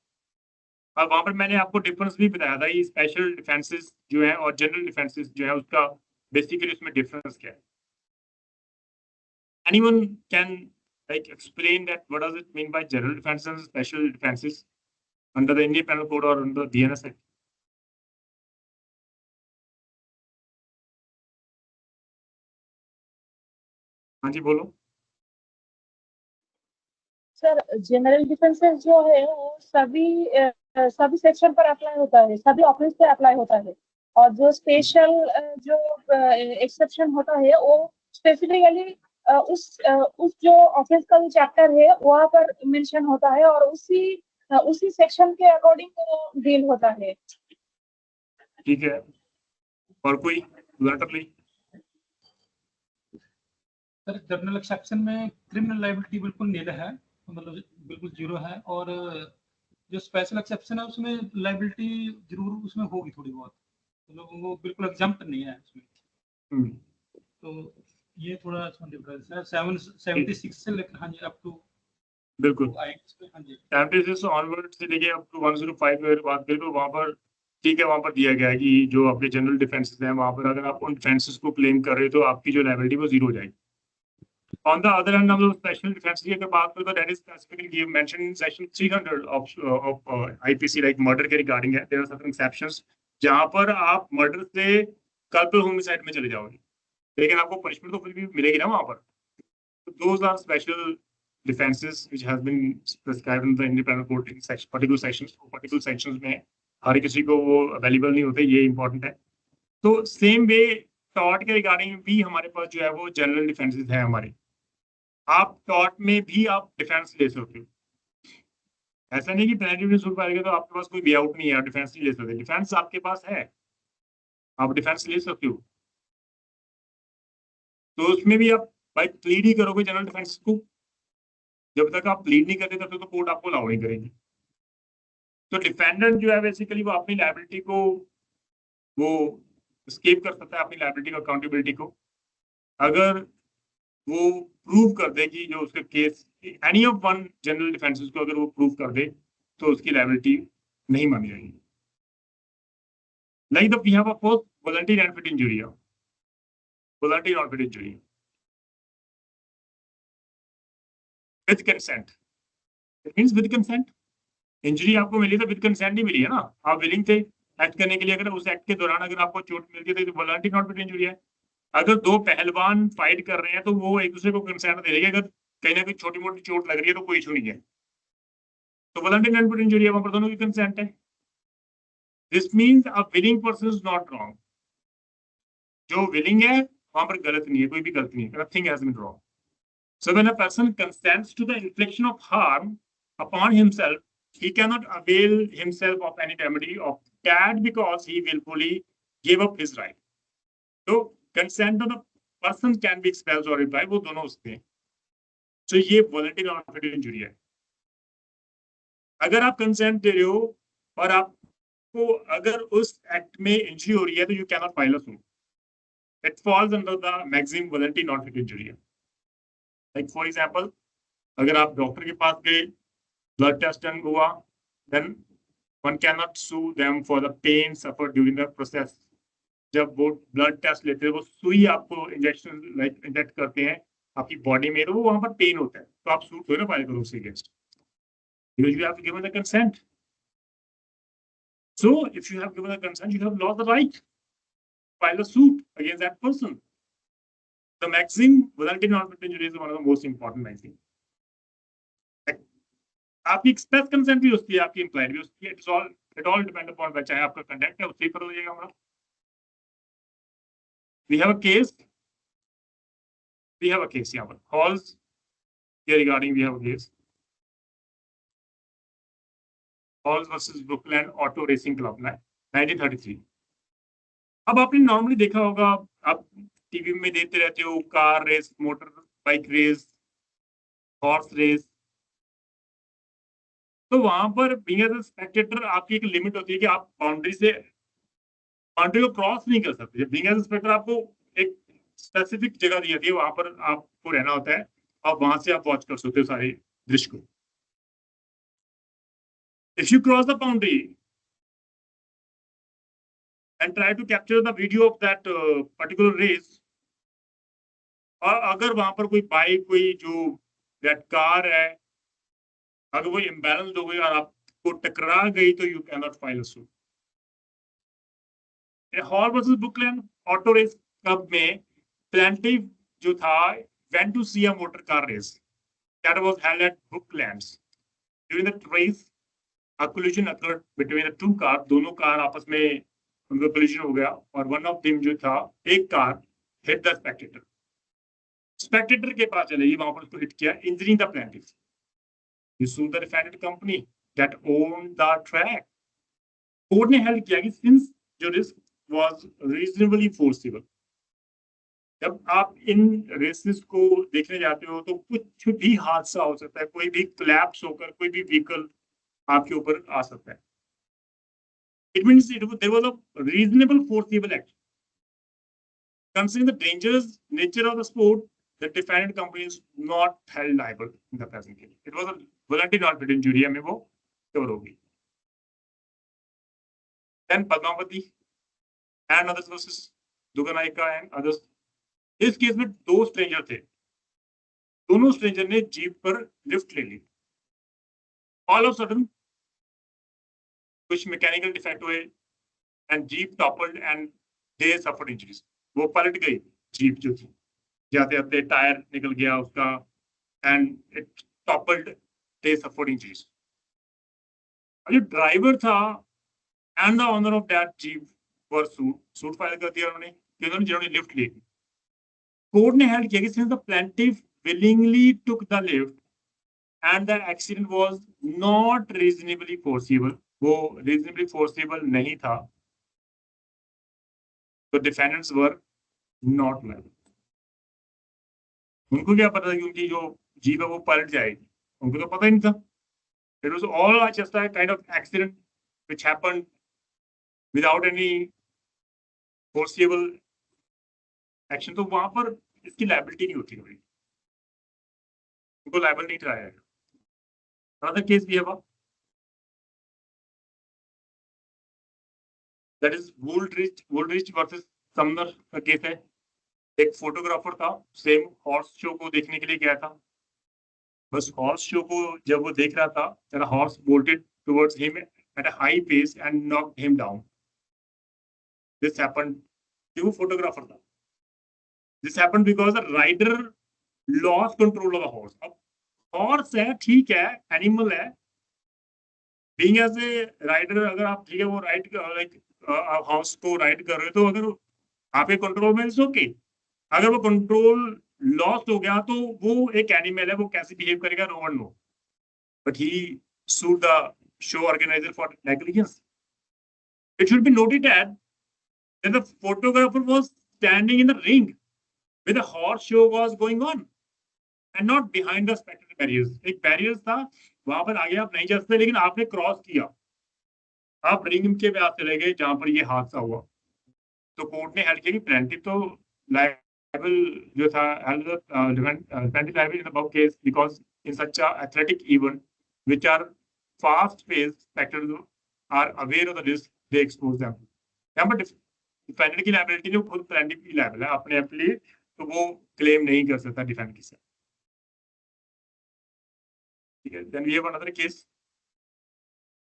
और वहां पर मैंने आपको डिफरेंस भी बताया था, ये स्पेशल डिफेंसेस जो है और जनरल डिफेंसेस जो है उसका बेसिकली उसमें डिफरेंस क्या है. Anyone can like explain that what does it mean by general defenses and special defenses under the Indian Penal Code or under the BNS Act? हाँ जी बोलो. सर जनरल डिफेंसेस जो है वो सभी सेक्शन पर अप्लाई होता है, सभी ऑफेंस पे अप्लाई होता है. और जो स्पेशल जो एक्सेप्शन होता है वो स्पेसिफिकली उस जो ऑफेंस का जो चैप्टर है वहां पर मेंशन होता है और उसी सेक्शन के अकॉर्डिंग वो डील होता है. ठीक है. और कोई लटरली सर जनरल एक्सेप्शन में क्रिमिनल लायबिलिटी बिल्कुल नील है, मतलब बिल्कुल जीरो है. और जो स्पेशल एक्सेप्शन है उसमें लायबिलिटी जरूर उसमें होगी थोड़ी बहुत, मतलब वो बिल्कुल एग्जाम्पल नहीं है उसमें. तो ये थोड़ा डिफरेंस है 776 से लेकर हाँ जी अप टू बिल्कुल हाँ जी 76 ऑनवर्ड से लेके अप टू 105 की बात करें तो वहां पर ठीक है, वहां पर दिया गया है कि जो आपके जनरल डिफेंसेस हैं वहां पर अगर आप उन डिफेंसेस को क्लेम कर रहे हो तो आपकी जो लायबिलिटी वो जीरो हो जाएगी. On the other hand, हम लोग स्पेशल डिफेंस की अगर बात करें तो that is specifically mention in section 300 of IPC like murder के रिगार्डिंग है. देयर आर सर्टेन एक्सेप्शंस जहां पर आप मर्डर से कल्पल होमिसाइड में चले जाओगे, लेकिन आपको पनिशमेंट तो फिर भी मिलेगी ना वहां पर. Those are special defences which has been prescribed in the Indian penal code in particular sections. Particular sections में हर किसी को वो अवेलेबल नहीं होते, ये इंपॉर्टेंट है. तो सेम वे टॉर्ट के रिगार्डिंग भी हमारे पास जो है वो जनरल डिफेंसेस है हमारे. आप टॉर्ट में भी आप डिफेंस ले सकते हो. ऐसा नहीं कि पेनल्टी सूट पाएगा तो आपके पास कोई वे आउट नहीं है, आप डिफेंस नहीं ले सकते. डिफेंस आपके पास है, आप डिफेंस ले सकते हो. तो उसमें भी आप भाई प्लीड ही करोगे जनरल डिफेंस को. जब तक आप प्लीड नहीं करते तब तक तो कोर्ट आपको अलाउ नहीं करेगी. तो डिफेंडेंट जो है बेसिकली वो अपनी लायबिलिटी को वो स्केप कर सकता है, अपनी लायबिलिटी को, अकाउंटेबिलिटी को, अगर वो प्रूव कर दे कि जो उसके case any of one general defences को अगर वो प्रूव कर दे तो उसकी लायबिलिटी नहीं मानी जाएगी. Like the we have a first voluntary unfit injury. Voluntary unfit injury with consent, it means with consent. Injury आपको मिली तो विद कंसेंट नहीं मिली है ना, आप विलिंग थे एक्ट करने के लिए. अगर उस एक्ट के दौरान अगर आपको चोट मिलती है तो वॉलंटरी अनफिट इंजरी है. अगर दो पहलवान फाइट कर रहे हैं तो वो एक दूसरे को कंसेंट दे रही है, अगर कहीं ना कहीं छोटी मोटी चोट लग रही है तो कोई इशू नहीं है. तो वॉलंटरी अनफिट इंजरी है, वहां पर दोनों की कंसेंट है. This means a willing person is not wrong. जो विलिंग है वहां पर गलत नहीं है, कोई भी गलती नहीं है, nothing has been wrong. So when a person consents to the infliction of harm upon himself, he cannot avail himself of any remedy of that because he willfully gave up his right. So consent of the person can be expressed or implied, वो दोनों उसके हैं. So ये voluntary non-fatal injury है. अगर आप consent दे रहे हो और आपको अगर उस एक्ट में इंजरी हो रही है तो you cannot file a suit. It falls under the maximum voluntary non fatal injury. Like for example, अगर आप डॉक्टर के पास गए, ब्लड टेस्ट डन हुआ, then one can not sue them for the pain suffered during the process. जब वो blood test लेते हैं, वो सुई आपको इंजेक्शन लाइक इंजेक्ट करते हैं आपकी बॉडी में, तो वो वहां पर पेन होता है, तो आप सूट थोड़ी ना फाइल करो उसके against, because you have given the consent. So if you have given the consent, you have lost the right to file a suit against that person. The maximum voluntary non-fatal injury is one of the most important, I think. आपकी express consent भी होती है, आपकी implied भी होती है. It all depend upon चाहे आपका कंडक्ट है उससे कर लीजिएगा. हमारा we have a case यहाँ पर Halls here regarding we have a case Halls versus Brookland Auto Racing Club 1933. अब आपने नॉर्मली देखा होगा, आप टीवी में देखते रहते हो, car race, motor bike race, horse race. तो वहां पर बीइंग एज अ स्पेक्टेटर आपकी एक लिमिट होती है कि आप बाउंड्री को क्रॉस नहीं कर सकते. बीइंग एज अ स्पेक्टेटर आपको एक स्पेसिफिक जगह दी जाती है, वहां पर आपको रहना होता है, आप वहां से आप वॉच कर सकते हो सारे दृश्य को. If you cross the boundary and try to capture the video of that particular race, और अगर वहां पर कोई बाइक, कोई जो दैट कार है, अगर वो इम्बैलेंस्ड हो गई और आपको टकरा गई, तो you can not file a suit. Hall versus Brookland auto race club में प्लेंटिफ जो था went to see a motor car race that was held at Brooklands. During the race, a collision occurred between the two cars. दोनों car आपस में उनका collision हो गया और वन ऑफ देम जो था, एक car hit the Spectator. Spectator के पास चले गई, वहां पर उसको हिट किया, injuring the plaintiff. He sued the defendant company that owned the track. Court ने हेल्ड किया कि सिंस जो रिस्क वाज रीजनेबली फोर्सेबल. जब आप इन रेसेस को देखने जाते हो तो कुछ भी हादसा हो सकता है, कोई भी क्लैप्स होकर कोई भी व्हीकल आपके ऊपर आ सकता है. It means there was a reasonable foreseeable action. Considering the dangerous nature of the sport, the defendant company is not held liable in the present case. It was a voluntary non-fatal injury, हमें वो cover होगी. Then Padmavati and others versus Duganayika and others. इस case में दो stranger थे, दोनों stranger ने jeep पर लिफ्ट ले ली. ऑल ऑफ सडन कुछ मैकेनिकल डिफेक्ट हुए and jeep toppled and they suffered injuries. वो पलट गई जीप जो थी, जाते जाते टायर निकल गया उसका, and it toppled, they suffered injuries. जो ड्राइवर था and the owner of that jeep were suit file कर दिया उन्होंने, जिन्होंने लिफ्ट ली. कोर्ट ने हेल्ड किया कि since the plaintiff willingly took the lift and the accident was not reasonably foreseeable, वो reasonably foreseeable नहीं था, तो defendants were not liable. उनको क्या पता था कि उनकी जो जीप है वो पलट जाएगी, उनको तो पता ही नहीं था. It was all just a kind of accident which happened without any foreseeable action. तो वहां पर इसकी लाइबिलिटी नहीं होती कभी, उनको लाइबल नहीं ठहराया. Another case we have, that is Woolrich versus Sumner का केस है. एक फोटोग्राफर था, सेम हॉर्स शो को देखने के लिए गया था. बस हॉर्स शो को जब वो देख रहा था, that a horse bolted towards him at a high pace and knocked him down. This happened, वो फोटोग्राफर था. This happened because the rider lost control of the horse. अब हॉर्स है, ठीक है, एनिमल है. बीइंग एज ए राइडर, अगर आप ठीक है वो राइड लाइक हॉर्स को राइड कर रहे हो, तो अगर आपके कंट्रोल में ओके। अगर वो कंट्रोल लॉस्ट हो गया तो वो एक एनिमल है, वो कैसे बिहेव करेगा no one know, but he sued the show organizer for negligence. It should be noted that the photographer was standing in the ring where the horse show was going on and not behind the spectator barriers. एक barriers था, वहां पर आगे आप नहीं जा सकते, लेकिन आपने क्रॉस किया, आप रिंग के पास चले गए जहां पर ये हादसा हुआ। तो कोर्ट ने हेल्ड किया कि प्लेंटिफ तो लायबल जो था, plaintiff liable in the above case because in such a athletic event which are fast paced, spectators are aware of the risk they expose them to. यहाँ पर डिफेंडर की liability जो खुद प्लेंटिफ की liable है अपने आप लिए, तो वो क्लेम नहीं कर सकता डिफेंड की से। ठीक है, then we have another case,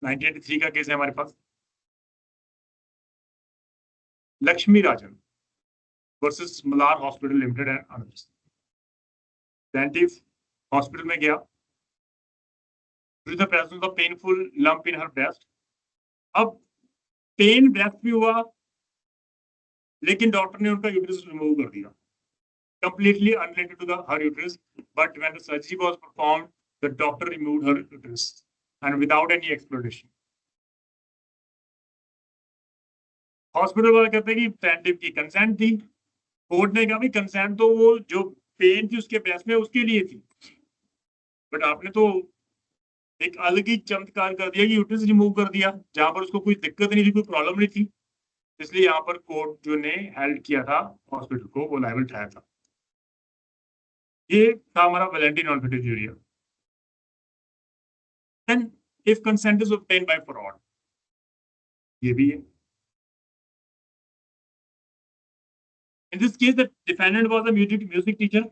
1983 का केस है हमारे पास, Lakshmi Rajan versus Malar hospital limited and others. Plaintiff hospital में गया, due to the presence of painful lump in her breast. अब पेन ब्रेस्ट भी हुआ, लेकिन डॉक्टर ने उनका यूट्रस रिमूव कर दिया, completely unrelated to the her uterus. But when the surgery was performed, the doctor removed her uterus and without any explanation. Hospital वाले कहते हैं कि प्लेंटिफ की कंसेंट थी। कोर्ट ने कहा भी कंसेंट तो वो जो पेन थी उसके ब्रेस्ट में उसके लिए थी, बट आपने तो एक अलग ही चमत्कार कर दिया कि यूट्रस रिमूव कर दिया जहां पर उसको कोई दिक्कत नहीं थी, कोई प्रॉब्लम नहीं थी। इसलिए यहाँ पर कोर्ट जो ने हेल्ड किया था हॉस्पिटल को, वो लायबल ठहराया था। ये था हमारा वॉलंटरी नॉन फिडेंशियल। Then if consent is obtained by fraud, ये भी है। In this case the defendant was a music teacher.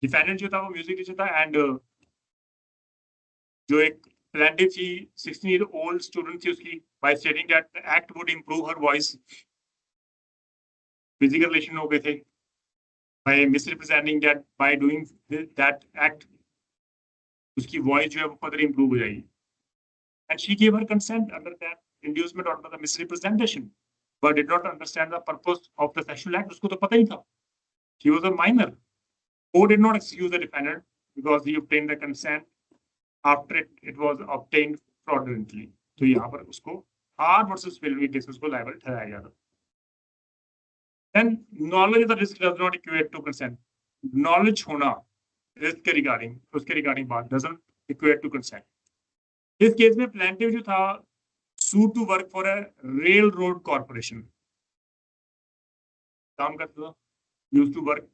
Defendant जो था वो म्यूजिक टीचर था, एंड जो एक प्लेंटिफ थी 16-year-old स्टूडेंट थी उसकी, by stating that the act would improve her voice, physical relation हो गए थे, by misrepresenting that by doing that act उसकी voice जो है वो further improve हो जाएगी, and she gave her consent under that inducement or the misrepresentation, but did not understand the purpose of the sexual act. उसको तो पता ही था, she was a minor. Court did not excuse the defendant because he obtained the consent after it was obtained fraudulently. तो यहाँ पर उसको R versus Filmy case उसको liable ठहराया गया था। Then knowledge of the risk does not equate to consent. Knowledge होना risk के रिगार्डिंग, उसके रिगार्डिंग बात doesn't equate to consent. इस केस में प्लेंटिफ जो था sued to work for a railroad corporation, काम करता था, used to work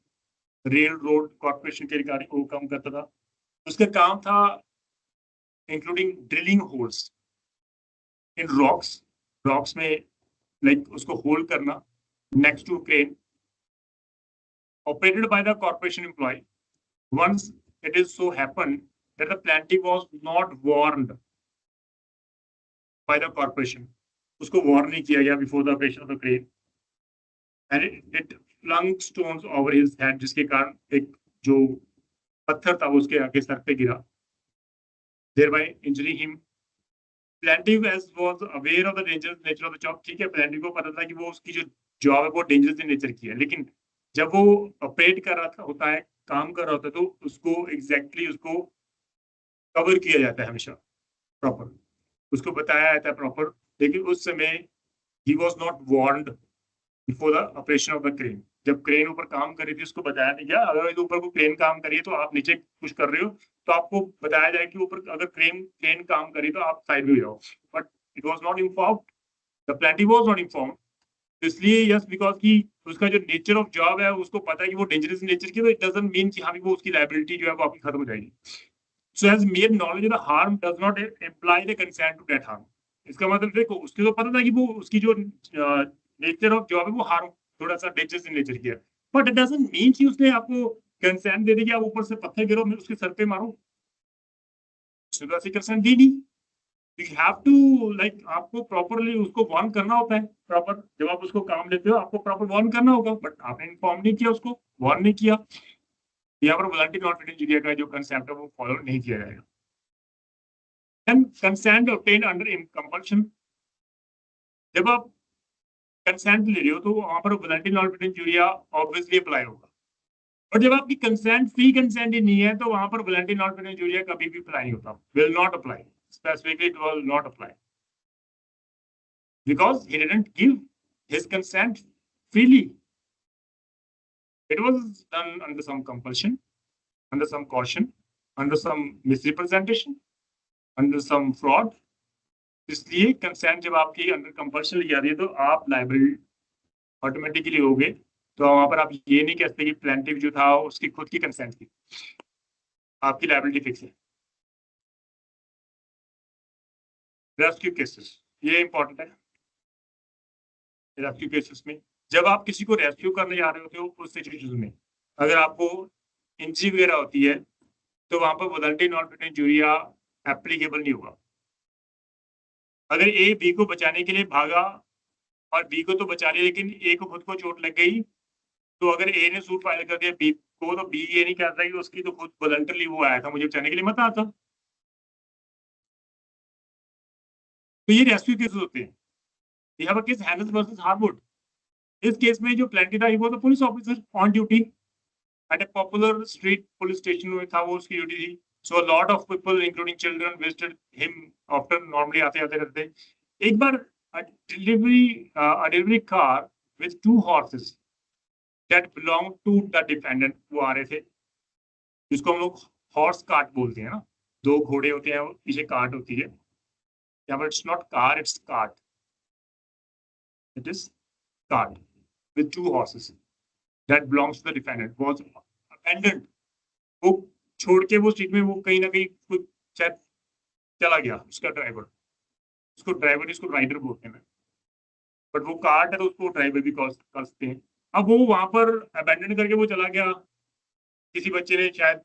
railroad corporation के रिगार्डिंग वो काम करता था। उसका काम था including drilling holes in rocks में, लाइक उसको होल्ड करना next to crane operated by the corporation employee. Once it is so happened that the plaintiff was not warned by the corporation, उसको warn नहीं किया गया before the operation of the crane, and it flung stones over his head, जिसके कारण एक जो पत्थर था वो उसके आगे सर पे गिरा, thereby injuring him. Plaintiff as was aware of the dangerous nature of the job. ठीक है, प्लेंटिफ को पता था कि वो उसकी जो जॉब है वो डेंजरस इन नेचर की है, लेकिन जब वो ऑपरेट कर रहा था होता है, काम कर रहा होता है, तो उसको एग्जैक्टली उसको कवर किया जाता है हमेशा प्रॉपर, उसको बताया जाता है प्रॉपर, लेकिन उस समय ही was not warned before the operation of the crane. जब क्रेन ऊपर काम कर रही थी उसको बताया नहीं गया, अगर ऊपर को क्रेन काम करिए तो आप नीचे कुछ कर रहे हो तो आपको बताया जाए कि ऊपर अगर क्रेन काम करी तो आप साइड में जाओ, but it was not informed, the plaintiff was not informed. इसलिए यस बिकॉज की उसका जो नेचर ऑफ जॉब है उसको पता है कि वो डेंजरस नेचर की, तो इट डजंट मीन कि हाँ वो उसकी लायबिलिटी जो है वो आपकी खत्म हो जाएगी। So as mere knowledge of the harm does not imply the consent to that harm. इसका मतलब देखो उसको तो पता था कि वो उसकी जो नेचर ऑफ जॉब है वो हार्म थोड़ा सा डेंजरस इन नेचर की है, बट इट डजंट मीन कि उसने आपको कंसेंट दे दी कि आप ऊपर से पत्थर गिरो मैं उसके सर पे मारूं, उसने तो ऐसी कंसेंट दी नहीं। You have to like आपको प्रॉपरली उसको वार्न करना होता है, प्रॉपर जब आप उसको काम लेते हो आपको प्रॉपर वार्न करना होगा, बट आपने इन्फॉर्म नहीं किया, उसको वार्न नहीं किया, यहाँ पर वॉलंटरी कॉन्फिडेंशियलिटी का जो कंसेप्ट है वो फॉलो नहीं किया जाएगा। Then consent obtained under compulsion, जब आप कंसेंट ले रहे हो तो वहां पर voluntary non patent injuria obviously apply होगा। और जब आपकी कंसेंट फ्री कंसेंट ही नहीं है तो वहां पर वॉलंटरी नॉन पेटेंट इंजूरिया कभी भी अप्लाई नहीं होता, will not apply, specifically it will not apply because he didn't give his consent freely. It was done under some compulsion, under some caution, under some misrepresentation, under some fraud. इसलिए consent जब आपकी under compulsion ली जा रही है तो आप liable automatically होगे। तो वहां पर आप ये नहीं कहते कि प्लेंटिफ जो था उसकी खुद की कंसेंट थी, आपकी लाइबिलिटी फिक्स है। रेस्क्यू केसेस, ये इंपॉर्टेंट है। रेस्क्यू केसेस में जब आप किसी को रेस्क्यू करने जा रहे होते हो उस सिचुएशन में अगर आपको इंजरी वगैरह होती है तो वहां पर voluntary non patent injuria applicable नहीं होगा। अगर ए बी को बचाने के लिए भागा और बी को तो बचा लिया लेकिन ए को खुद को चोट लग गई, तो अगर ए ने सूट फाइल कर दिया बी को तो बी ये नहीं कहता कि उसकी तो खुद वॉलंटरली वो आया था मुझे बचाने के लिए, मत आता। तो ये रेस्क्यू केसेस होते हैं। We have a case Hannes versus Harwood. इस केस में जो प्लेंटी था वो तो police officer on duty at a popular street police station में था, वो उसकी ड्यूटी थी। So lot of people including children visited him after normally आते रहते। एक बार delivery car with 2 horses that belonged to the defendant वो आ रहे थे, जिसको हम लोग हॉर्स कार्ट बोलते हैं ना, 2 घोड़े होते हैं पीछे कार्ट होती है। यहाँ पर it's not car it's cart, it is cart with 2 horses that belongs to the defendant was abandoned. वो छोड़ के वो स्ट्रीट में वो कहीं ना कहीं कुछ शायद चला गया उसका ड्राइवर, उसको ड्राइवर इसको राइडर बोलते हैं, बट वो कार्ट है तो उसको ड्राइवर भी कर सकते हैं। अब वो वहां पर अबैंडन करके वो चला गया, किसी बच्चे ने शायद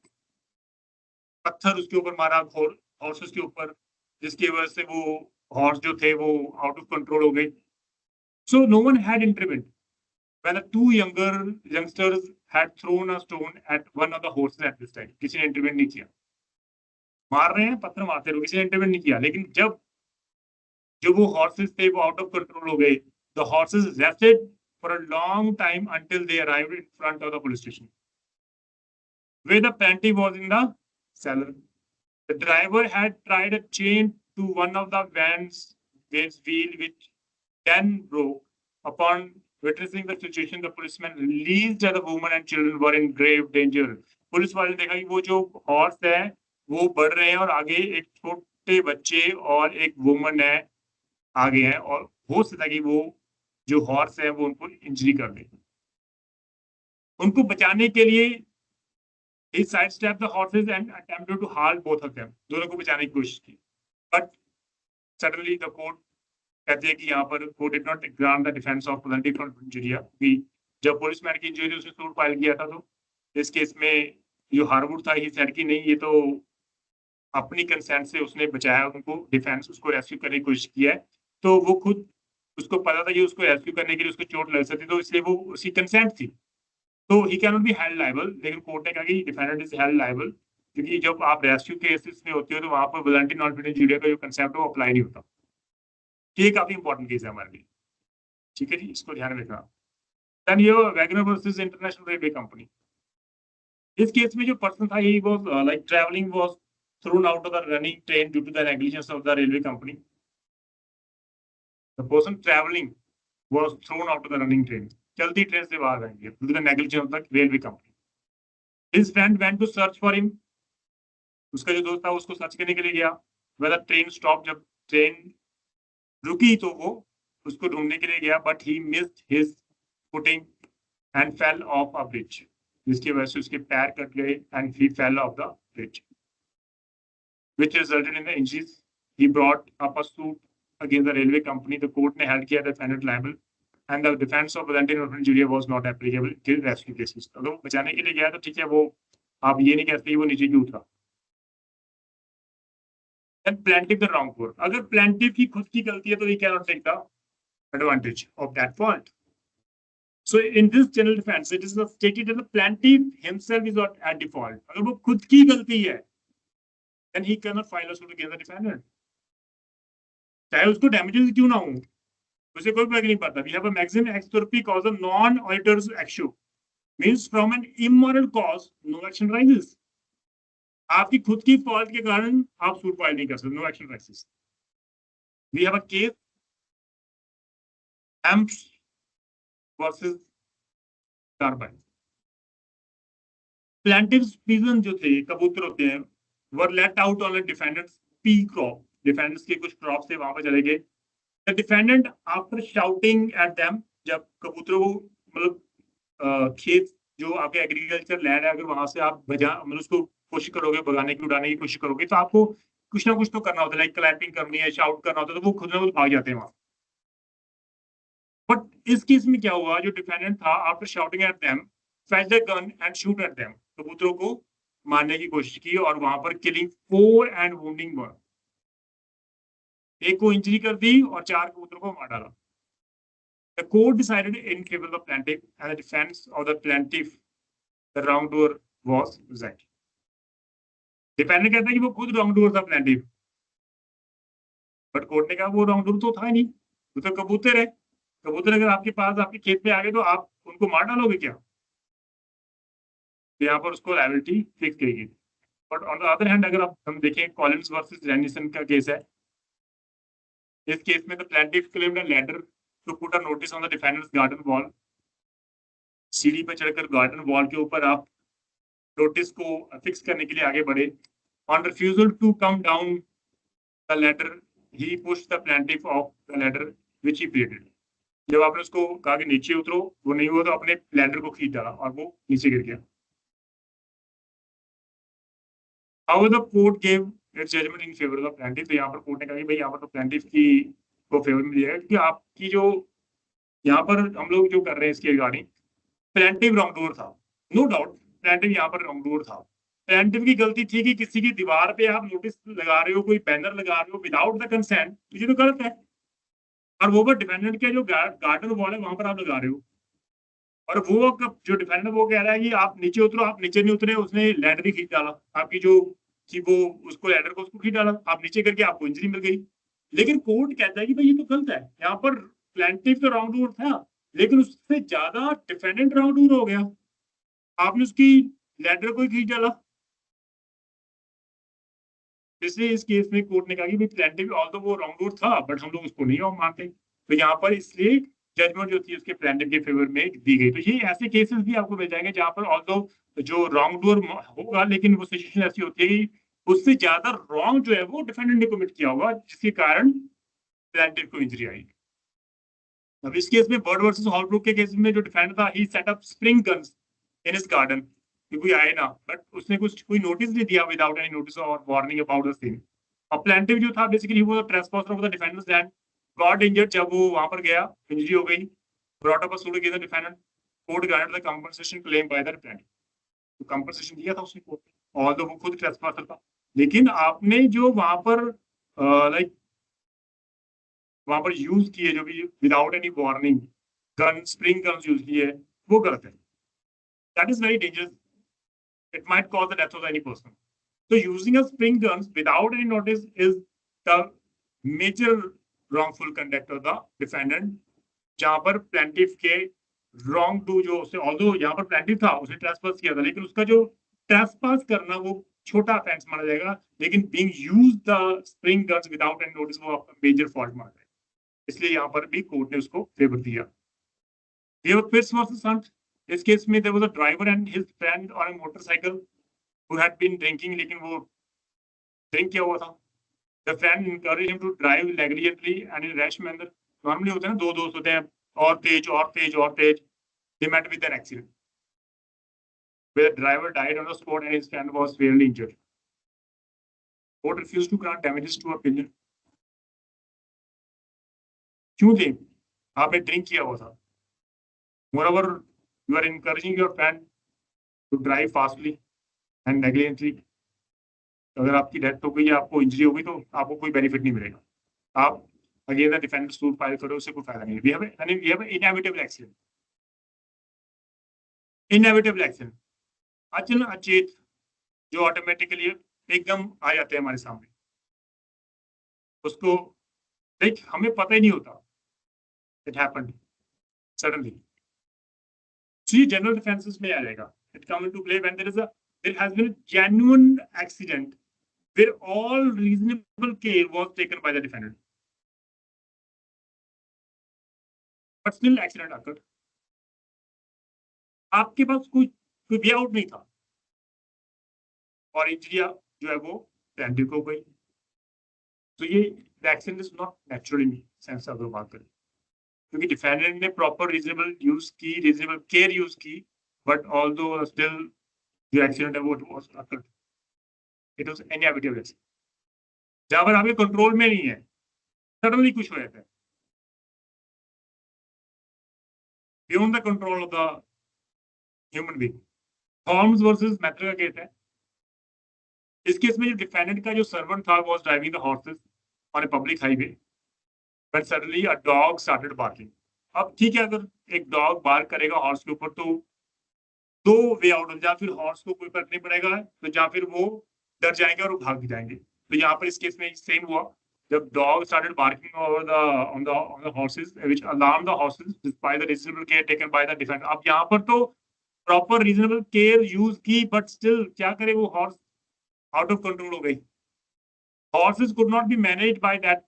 पत्थर उसके ऊपर मारा हॉर्सेस के ऊपर, जिसकी वजह से वो हॉर्स जो थे वो आउट ऑफ कंट्रोल हो गए। So no one had intervened when the 2 youngsters had thrown a stone at one of the horses at this time. किसी ने इंटरवेंट नहीं किया, मार रहे हैं पत्थर मारते रहो, किसी ने इंटरवेंट नहीं किया। लेकिन जब वो हॉर्सेस थे वो आउट ऑफ कंट्रोल हो गए, the horses rested for a long time until they arrived in front of the police station where the plaintiff was in the cellar. The driver had tried a chain to one of the van's wheel which then broke. Upon witnessing the situation, the policeman realized that the woman and children were in grave danger. Police वाले ने देखा कि वो जो horse है वो बढ़ रहे हैं और आगे एक छोटे बच्चे और एक वुमन है आगे हैं, और हो सकता है कि वो जो हॉर्स है वो उनको इंजरी कर दे। उनको बचाने के लिए he sidestepped the horses and attempted to halt both of them. दोनों को बचाने की कोशिश की, but suddenly the court कहते हैं कि यहाँ पर court did not grant the defence of voluntary non patent injuria. जब पुलिसमैन की इंजरी उसने सूट फाइल किया था तो इस केस में जो हार्वुड था ही सेड कि नहीं ये तो अपनी कंसेंट से उसने बचाया उनको, डिफेंस उसको रेस्क्यू करने की कोशिश किया है, तो वो खुद उसको पता था कि उसको रेस्क्यू करने के लिए उसको चोट लग सकती, तो इसलिए वो उसकी कंसेंट थी, तो he can not be held liable. लेकिन कोर्ट ने कहा कि डिफेंडेंट इज हेल्ड लायबल, क्योंकि जब आप रेस्क्यू केसेस में होते हो तो वहां पर वॉलंटरी नॉन पेटेंट इंजूरिया का जो कंसेप्ट है वो अप्लाई नहीं होता। ये काफी इंपॉर्टेंट केस है हमारे लिए, ठीक है जी, इसको ध्यान में रखना। देन ये Wagner versus international railway company. इस केस में जो पर्सन था he was like travelling was thrown out of the running train due to the negligence of the railway company. The person travelling was thrown out of the running train, चलती train से बाहर रह गया due to the negligence of the railway company. His friend went to search for him, उसका जो दोस्त था उसको सर्च करने के लिए गया। वेदर ट्रेन स्टॉप, जब ट्रेन रुकी तो वो उसको ढूंढने के लिए गया, but he missed his footing and fell of a bridge, जिसकी वजह से उसके पैर कट गए and he fell off the bridge which resulted in the injuries. He brought up a suit against the railway company. The court ने held किया the defendant liable and the defense of voluntary nonpayment injury was not applicable in rescue cases. अगर वो बचाने के लिए गया तो ठीक है, वो आप ये नहीं कहते वो नीचे क्यों उतरा। And plaintiff the wrongful, अगर plaintiff की खुद की गलती है तो he cannot take the advantage of that fault. So in this general defense, it is stated that the plaintiff himself is not at default. अगर वो खुद की गलती है, then he cannot file a suit against the defendant. चाहे उसको damages क्यों ना हो, उसे कोई फर्क नहीं पड़ता. वी हैव अ मैक्सिमम एक्सटोर्पी cause a non auditors action means from an immoral cause no action arises. आपकी खुद की फॉल्ट के कारण आप सूट फाइल नहीं कर सकते. No action arises. We have a case Hamps versus turbine. Plaintiffs pigeon जो थे, कबूतर होते हैं, were let out on a defendants pea crop. Defendants के कुछ क्रॉप से वहां पर चले गए. The defendant after shouting at them, जब कबूतरों को मतलब खेत जो आपके एग्रीकल्चर लैंड है, अगर वहां से आप बजा मतलब उसको कोशिश करोगे भगाने की, उड़ाने की कोशिश करोगे, तो आपको कुछ ना कुछ तो करना होता है. लाइक क्लैपिंग करनी है, शाउट करना होता है, तो वो खुद ना खुद भाग जाते हैं वहां. बट इस केस में क्या हुआ, जो डिफेंडेंट था after shouting at them fetch the gun and shoot at them. कबूतरों को मारने की कोशिश की और वहां पर किलिंग 4 एंड वुंडिंग 1. एक को इंजरी कर दी और 4 कबूतरों को मार डाला. The court decided in favor of the plaintiff and the defense of the plaintiff, the wrongdoer was resigned. Defendant कहता है कि वो खुद रॉन्गडूअर था प्लेंटिफ, बट कोर्ट ने कहा वो रॉन्गडूअर तो था ही नहीं, वो तो कबूतर है. कबूतर अगर आपके पास आपके खेत पे आ गए तो आप उनको मार डालोगे क्या? तो यहाँ पर उसको लायबिलिटी फिक्स करेगी. But on the other hand अगर आप हम देखें कॉलिन्स वर्सेस रेनिसन का केस है. इस केस में the plaintiff claimed a ladder to put a notice on the defendant's garden wall. सीढ़ी पर चढ़कर गार्डन वॉल के ऊपर आप नोटिस को फिक्स करने के लिए आगे बढ़े. On refusal to come down the ladder he pushed the plaintiff off the ladder which he created. जब आपने उसको कहा कि नीचे उतरो, वो नहीं हुआ तो अपने लैडर को खींच डाला और वो नीचे गिर गया. However, the court gave its judgment in favor of the plaintiff. तो यहाँ पर कोर्ट ने कहा कि भाई यहाँ पर तो प्लेंटिफ की को फेवर में दिया है, क्योंकि आपकी जो यहाँ पर हम लोग जो कर रहे हैं इसके रिगार्डिंग, प्लेंटिव रॉन्गडूअर था, नो डाउट. प्लेंटिव यहाँ पर रॉन्गडूअर था. प्लेंटिव की गलती थी कि किसी की दीवार पे आप नोटिस लगा रहे हो, कोई बैनर लगा रहे हो विदाउट द कंसेंट, तो ये तो गलत है. और वो पर डिफेंडेंट के जो गार्डन वॉल है वहां पर आप लगा रहे हो, और वो जो डिफेंडेंट वो कह रहा है कि आप नीचे उतरो, आप नीचे नहीं उतरे, उसने लैडर ही खींच डाला आपकी जो कि वो उसको लैडर को उसको खींच डाला, आप नीचे करके आपको इंजरी मिल गई. लेकिन कोर्ट कहता है कि भाई ये तो गलत है. यहाँ पर प्लेंटिफ तो रॉन्गडूअर था, लेकिन उससे ज्यादा डिफेंडेंट रॉन्गडूअर हो गया, आपने उसकी लैडर को ही खींच डाला. इसलिए इस केस में कोर्ट ने कहा कि प्लेंटिफ ऑल्दो वो रॉन्गडूअर था, बट हम लोग उसको नहीं मानते. तो यहाँ पर इसलिए जजमेंट जो थी उसके प्लेंटिफ के फेवर में दी गई. तो ये ऐसे केसेस भी आपको मिल जाएंगे जहाँ पर ऑल्दो जो रॉन्गडूअर होगा, लेकिन वो सिचुएशन ऐसी होती है कि उससे ज्यादा रॉन्ग जो है वो डिफेंडेंट ने कमिट किया होगा, जिसके कारण प्लेंटिफ को इंजरी आई. अब इस केस में बर्ड वर्सेस हॉलब्रुक के केस में जो डिफेंडर था, he set up spring guns in his garden कि कोई आए ना, बट उसने कोई नोटिस नहीं दिया विदाउट एनी नोटिस और वार्निंग अबाउट द सेम. और प्लेंटिफ जो था बेसिकली वो trespasser of the defenders land, got injured. जब वो वहां पर गया, इंजरी हो गई, brought up a suit against the defendant. Court granted the compensation claim by the defendant. तो कंपनसेशन दिया था उसने कोर्ट ने, ऑल्दो वो खुद ट्रेसपासर था. लेकिन आपने जो वहां पर लाइक वहां पर यूज किए जो भी without any warning gun, spring guns use किए, वो गलत है. That is very dangerous. It might cause the death of any person. So using a spring guns without any notice is the major wrongful conduct of the defendant. जहां पर plaintiff के wrong to जो उससे although यहाँ पर plaintiff था, उसने trespass किया था, लेकिन उसका जो ट्रेसपास करना वो छोटा ऑफेंस माना जाएगा, लेकिन being use the spring guns without any notice वो आपका मेजर फॉल्ट माना जाएगा. इसलिए यहाँ पर भी कोर्ट ने उसको फेवर दिया. Pierce versus Hunt. इस केस में there was a driver and his friend on a motorcycle who had been drinking, लेकिन वो ड्रिंक किया हुआ था. The friend encouraged him to drive negligently and in rash manner. Normally होते हैं ना, दो दोस्त होते हैं, और तेज और तेज और तेज. They met with an accident where the driver died on the spot and his friend was severely injured. Court refused to grant damages to a pillion. क्यों थे? आपने ड्रिंक किया हुआ था. Moreover, you are encouraging your friend to drive fastly and negligently. अगर आपकी death हो गई या आपको इंजरी हो गई तो आपको कोई बेनिफिट नहीं मिलेगा. आप again the defendant suit file करो, उससे कोई फायदा नहीं. We have inevitable accident. Inevitable accident, अचन अचेत, जो ऑटोमेटिकली एकदम आ जाते हैं हमारे सामने, उसको लाइक हमें पता ही नहीं होता. It happened suddenly. So, ये जनरल डिफेंसेस में आ जाएगा। It come into play when there has been a genuine accident where all reasonable care was taken by the defendant, but still accident occurred. आपके पास कोई way out नहीं था और injury जो है वो प्लेंटिफ को गई। तो ये accident is not natural in sense अगर बात करें, क्योंकि डिफेंडेंट ने प्रॉपर रीजनेबल यूज की, रीजनेबल केयर यूज की, बट ऑल्दो स्टिल जो एक्सीडेंट है वो was occurred, it was inevitable. जहां पर आपके कंट्रोल में नहीं है, सडनली कुछ हो जाता है beyond the control of the human being. Holmes versus Mather का केस है। इस केस में जो डिफेंडेंट का जो सर्वेंट था was driving the horses on a public highway, but suddenly a dog started barking. अब ठीक है, अगर एक डॉग बार्क करेगा हॉर्स के ऊपर तो दो वे आउट हो, या फिर हॉर्स को कोई फर्क नहीं पड़ेगा, तो या फिर वो डर जाएंगे और वो भाग जाएंगे। तो यहाँ पर इस केस में सेम हुआ, जब dog started barking over the on the horses which alarm the horses despite the reasonable care taken by the defender. अब यहाँ पर तो प्रॉपर रीजनेबल केयर यूज की, बट स्टिल क्या करे, वो हॉर्स आउट ऑफ कंट्रोल हो गई। Horses could not be managed by that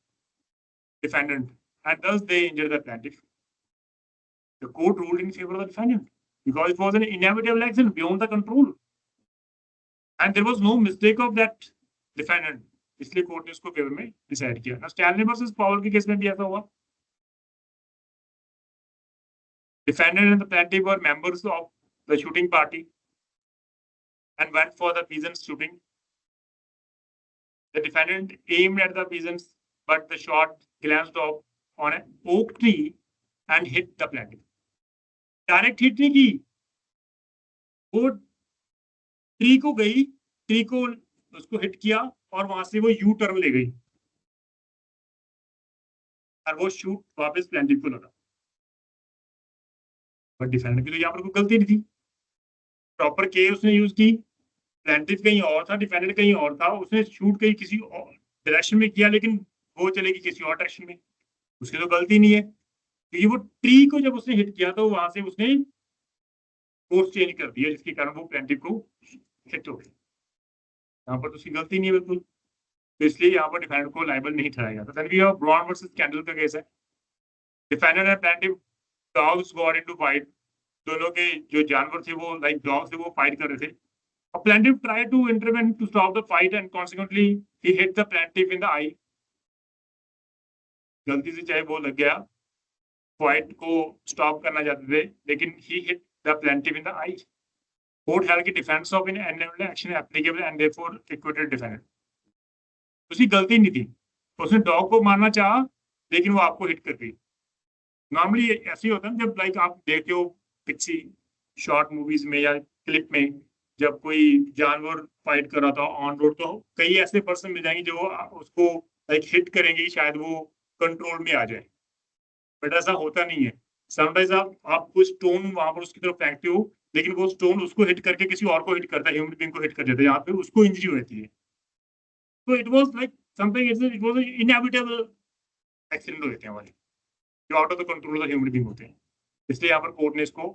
defendant, and thus they injured the plaintiff. The court ruled in favor of the defendant because it was an inevitable action beyond the control, and there was no mistake of that defendant. इसलिए court ने उसको favour में decide किया। Stanley versus पाउल के case में भी ऐसा हुआ। Defendant and the plaintiff were members of the shooting party and went for the peasants shooting. The defendant aimed at the peasants, but the shot glanced off on an oak tree and hit the plaintiff. Direct hit नहीं की, वो tree को गई, tree को उसको hit किया और वहां से वो यू टर्न ले गई और वो शूट वापस प्लेंटिफ को लगा। बट डिफेंडर की तो यहाँ पर कोई गलती नहीं थी, प्रॉपर केयर उसने यूज की। प्लेंटिफ कहीं और था, डिफेंडर कहीं और था, उसने शूट कहीं किसी और डायरेक्शन में किया, लेकिन वो चलेगी किसी और डायरेक्शन में, उसकी तो गलती नहीं है। क्योंकि वो ट्री को जब उसने हिट किया तो वहां से उसने कोर्स चेंज कर दिया, जिसके कारण वो प्लेंटिफ को हिट हो गई। यहाँ पर तो उसकी गलती नहीं है बिल्कुल, तो इसलिए यहाँ पर डिफेंडर को लायबल नहीं ठहराया जाता। Then we have Brown versus Kendall का केस है। Defender and plaintiff dogs got into fight. दोनों के जो जानवर थे वो लाइक डॉग्स थे, वो फाइट कर रहे थे। A plaintiff tried to intervene to stop the fight and consequently he hit the plaintiff in the eye. गलती से चाहे वो लग गया, फाइट को स्टॉप करना चाहते थे, लेकिन he hit the plaintiff in the eye. Court held कि defense of an action applicable and therefore acquitted defendant. उसकी गलती नहीं थी, उसने डॉग को मारना चाहा, लेकिन वो आपको हिट कर गई। नॉर्मली ऐसे ही होता है जब लाइक आप देखते हो किसी शॉर्ट मूवीज में या क्लिप में, जब कोई जानवर फाइट कर रहा था ऑन रोड, तो कई ऐसे पर्सन मिल जाएंगे जो उसको लाइक हिट करेंगे, शायद वो कंट्रोल में आ जाए, बट ऐसा होता नहीं है। समटाइम्स आप कुछ स्टोन वहां पर उसकी तरफ फेंकते हो, लेकिन वो स्टोन उसको हिट करके किसी और को हिट करता है, ह्यूमन बीइंग को हिट कर देता है, यहाँ पे उसको इंजरी होती है। तो it was like something, it was inevitable accident हो जाते हैं हमारे, जो out of the control of the human being होते हैं। इसलिए यहाँ पर कोर्ट ने इसको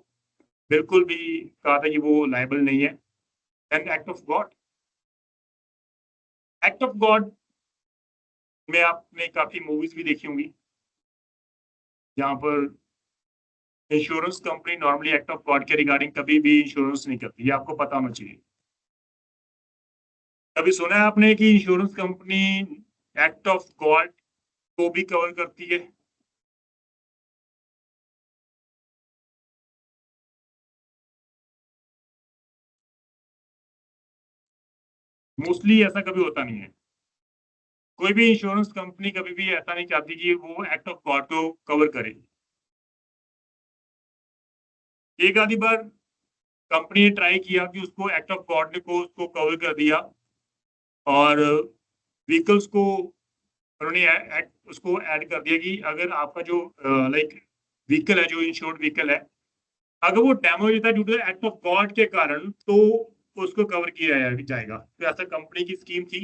बिल्कुल भी कहा था कि वो लायबल नहीं है। And act of God, act of God में आपने काफी मूवीज भी देखी होंगी, जहां पर insurance company normally act of God के रिगार्डिंग कभी भी इंश्योरेंस नहीं करती, ये आपको पता होना चाहिए। कभी सुना है आपने कि insurance company act of God को भी कवर करती है? मोस्टली ऐसा कभी होता नहीं है। कोई भी इंश्योरेंस कंपनी कभी भी ऐसा नहीं चाहती कि वो एक्ट ऑफ गॉड को कवर करे। एक आधी बार कंपनी ने ट्राई किया कि उसको एक्ट ऑफ गॉड को उसको कवर कर दिया, और व्हीकल्स को उन्होंने उसको ऐड कर दिया कि अगर आपका जो लाइक व्हीकल है, जो इंश्योर्ड व्हीकल है, अगर वो डैमेज होता है due to act of God के कारण, तो उसको कवर किया जाएगा। तो ऐसा कंपनी की स्कीम थी।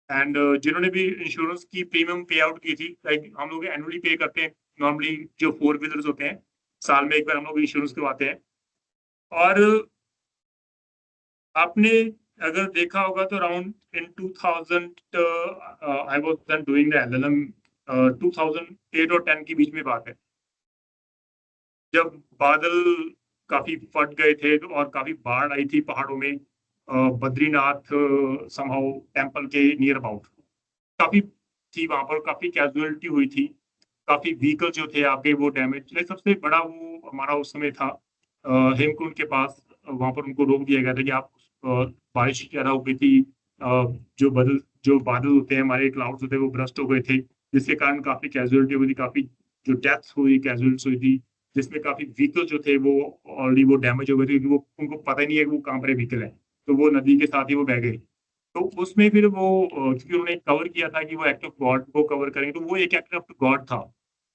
एंड जिन्होंने भी इंश्योरेंस की प्रीमियम पे आउट की थी, लाइक हम लोग एनुअली पे करते हैं नॉर्मली जो 4 व्हीलर्स होते हैं साल में एक बार हम लोग इंश्योरेंस करवाते हैं। और आपने अगर देखा होगा तो around in 2000 I was then doing the LLM 2008 और 10 के बीच में बात है, जब बादल काफी फट गए थे और काफी बाढ़ आई थी पहाड़ों में, बद्रीनाथ समहाउ टेम्पल के नियर अबाउट काफी थी, वहां पर काफी कैजुअलिटी हुई थी, काफी व्हीकल जो थे आपके वो डैमेज। सबसे बड़ा वो हमारा उस समय था हेमकुंड के पास, वहां पर उनको रोक दिया गया था कि आप बारिश ज्यादा हो गई थी, जो बादल होते हैं हमारे क्लाउड्स होते हैं वो ब्रस्ट हो गए थे, जिसके कारण काफी कैजुअलिटी हुई थी, काफी जो डेथ्स हुई कैजुअल्स हुई थी, जिसमें काफी व्हीकल जो थे वो ऑलरेडी वो डैमेज हो गए थे, क्योंकि वो उनको पता ही नहीं है कि वो कहाँ पर व्हीकल है, तो वो नदी के साथ ही वो बह गए। तो उसमें फिर वो क्योंकि उन्होंने कवर किया था कि वो एक्ट ऑफ गॉड को कवर करेंगे, तो वो एक एक्ट ऑफ गॉड था,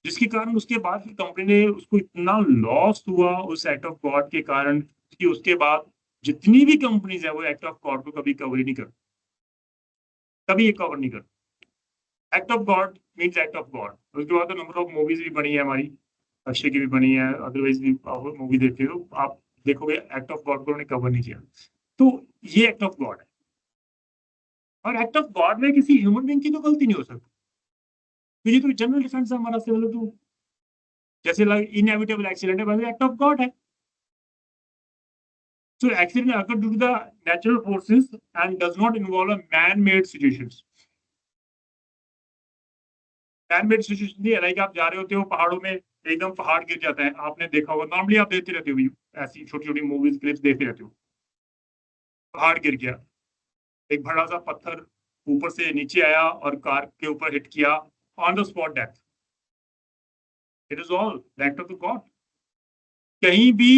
जिसके कारण उसके बाद फिर कंपनी ने उसको इतना लॉस हुआ उस एक्ट ऑफ गॉड के कारण कि उसके बाद जितनी भी कंपनीज है वो एक्ट ऑफ गॉड को कभी कवर ही नहीं कर, कभी ये कवर नहीं कर। Act of God means act of God. उसके बाद तो नंबर ऑफ मूवीज भी बनी है हमारी, अक्षय की भी बनी है, अदरवाइज भी मूवी देखते हो आप देखोगे एक्ट ऑफ गॉड को उन्होंने कवर नहीं किया। तो ये एक्ट ऑफ गॉड है, और एक्ट ऑफ गॉड में किसी ह्यूमन बीइंग की तो गलती नहीं हो सकती, तो ये तो जनरल डिफेंस है हमारा सिविल, तो जैसे लाइक इनएविटेबल एक्सीडेंट है वैसे एक्ट ऑफ गॉड है। So accident occur due to the natural forces and does not involve a man-made situations. Man-made situation नहीं है, लाइक आप जा रहे होते हो पहाड़ों में, एकदम पहाड़ गिर जाता है, आपने देखा होगा, नॉर्मली आप देखते रहते हो, ऐसी छोटी छोटी मूवीज क्लिप्स देखते रहते हो, पहाड़ गिर गया, एक बड़ा सा पत्थर ऊपर से नीचे आया और कार के ऊपर हिट किया, on the spot death. It is all the act of the God. कहीं भी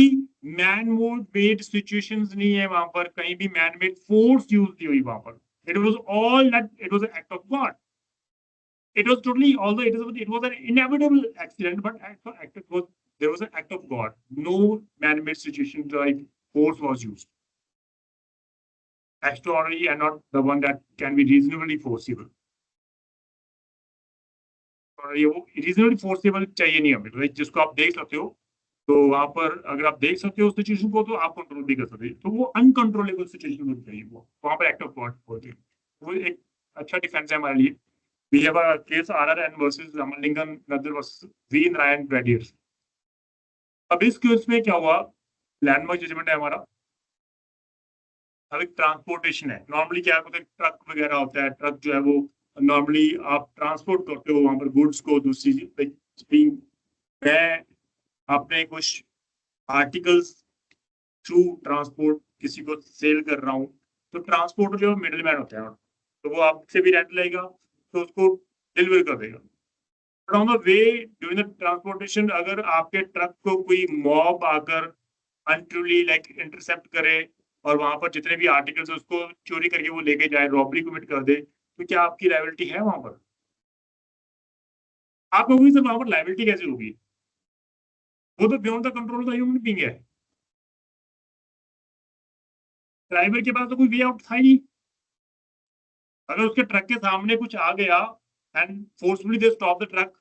मैन मेड सिचुएशंस नहीं है वहां पर, कहीं भी मैन मेड फोर्स यूज नहीं हुई वहां पर। It was all that, it was an act of God. It was totally, although it was an inevitable accident, but there was an act of God. No man-made situation like force was used. Extraordinary and not the one that can be reasonably foreseeable. और ये वो reasonably foreseeable चाहिए नहीं हमें, like जिसको आप देख सकते हो, तो वहां पर अगर आप देख सकते हो उस सिचुएशन को तो आप कंट्रोल भी कर सकते हो, तो वो अनकंट्रोलेबल सिचुएशन होनी चाहिए, वो वहां पर एक्ट ऑफ गॉड बोलते हैं। वो एक अच्छा डिफेंस है हमारे लिए। We have a case RRN versus Ramalingam Nadir versus V Narayan Gladiators. अब इस केस में क्या हुआ, लैंडमार्क जजमेंट है हमारा। अब एक ट्रांसपोर्टेशन है, नॉर्मली क्या होता है, ट्रक वगैरह होता है, ट्रक जो है वो नॉर्मली आप ट्रांसपोर्ट करते हो वहां पर गुड्स को, दूसरी मैं अपने कुछ आर्टिकल्स थ्रू ट्रांसपोर्ट किसी को सेल कर रहा हूँ, तो ट्रांसपोर्टर जो मिडिल मैन होता है, तो वो आपसे भी रेंट लेगा, तो उसको डिलीवर कर देगा। But on the way during the transportation अगर आपके ट्रक को कोई मॉब आकर अनट्रूली लाइक इंटरसेप्ट करे और वहां पर जितने भी आर्टिकल्स है उसको चोरी करके वो लेके जाए, रॉबरी कमिट कर दे, तो क्या आपकी लायबिलिटी है वहां पर? आप कहोगे सर वहां पर लायबिलिटी कैसे होगी? वो तो beyond the control of the human being है। ड्राइवर के पास तो कोई वे आउट था ही नहीं। अगर उसके ट्रक के सामने कुछ आ गया and forcefully they stop the truck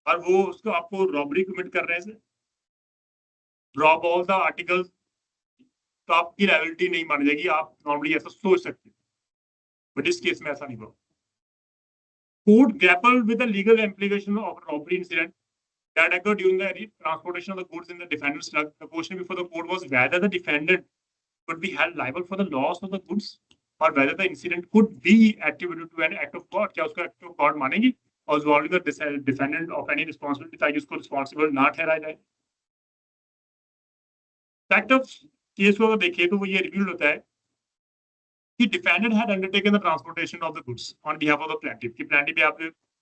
और वो उसको आपको रॉबरी कमिट कर रहे हैं, ड्रॉप ऑल द आर्टिकल्स, तो आपकी लायबिलिटी नहीं मानी जाएगी। आप नॉर्मली ऐसा सोच सकते हैं, बट इस केस में ऐसा नहीं हुआ। Court grappled with the legal implication of a robbery incident that occurred during the transportation of the goods in the defendant's truck. The question before the court was whether the defendant could be held liable for the loss of the goods or whether the incident could be attributed to an act of God. क्या उसको act of God मानेगी और absolving the defendant of any responsibility ताकि उसको responsible ना ठहराया जाए। Fact of case को अगर देखिए तो वो ये रिवील होता है कि defendant had undertaken the transportation of the goods on behalf of the plaintiff, कि plaintiff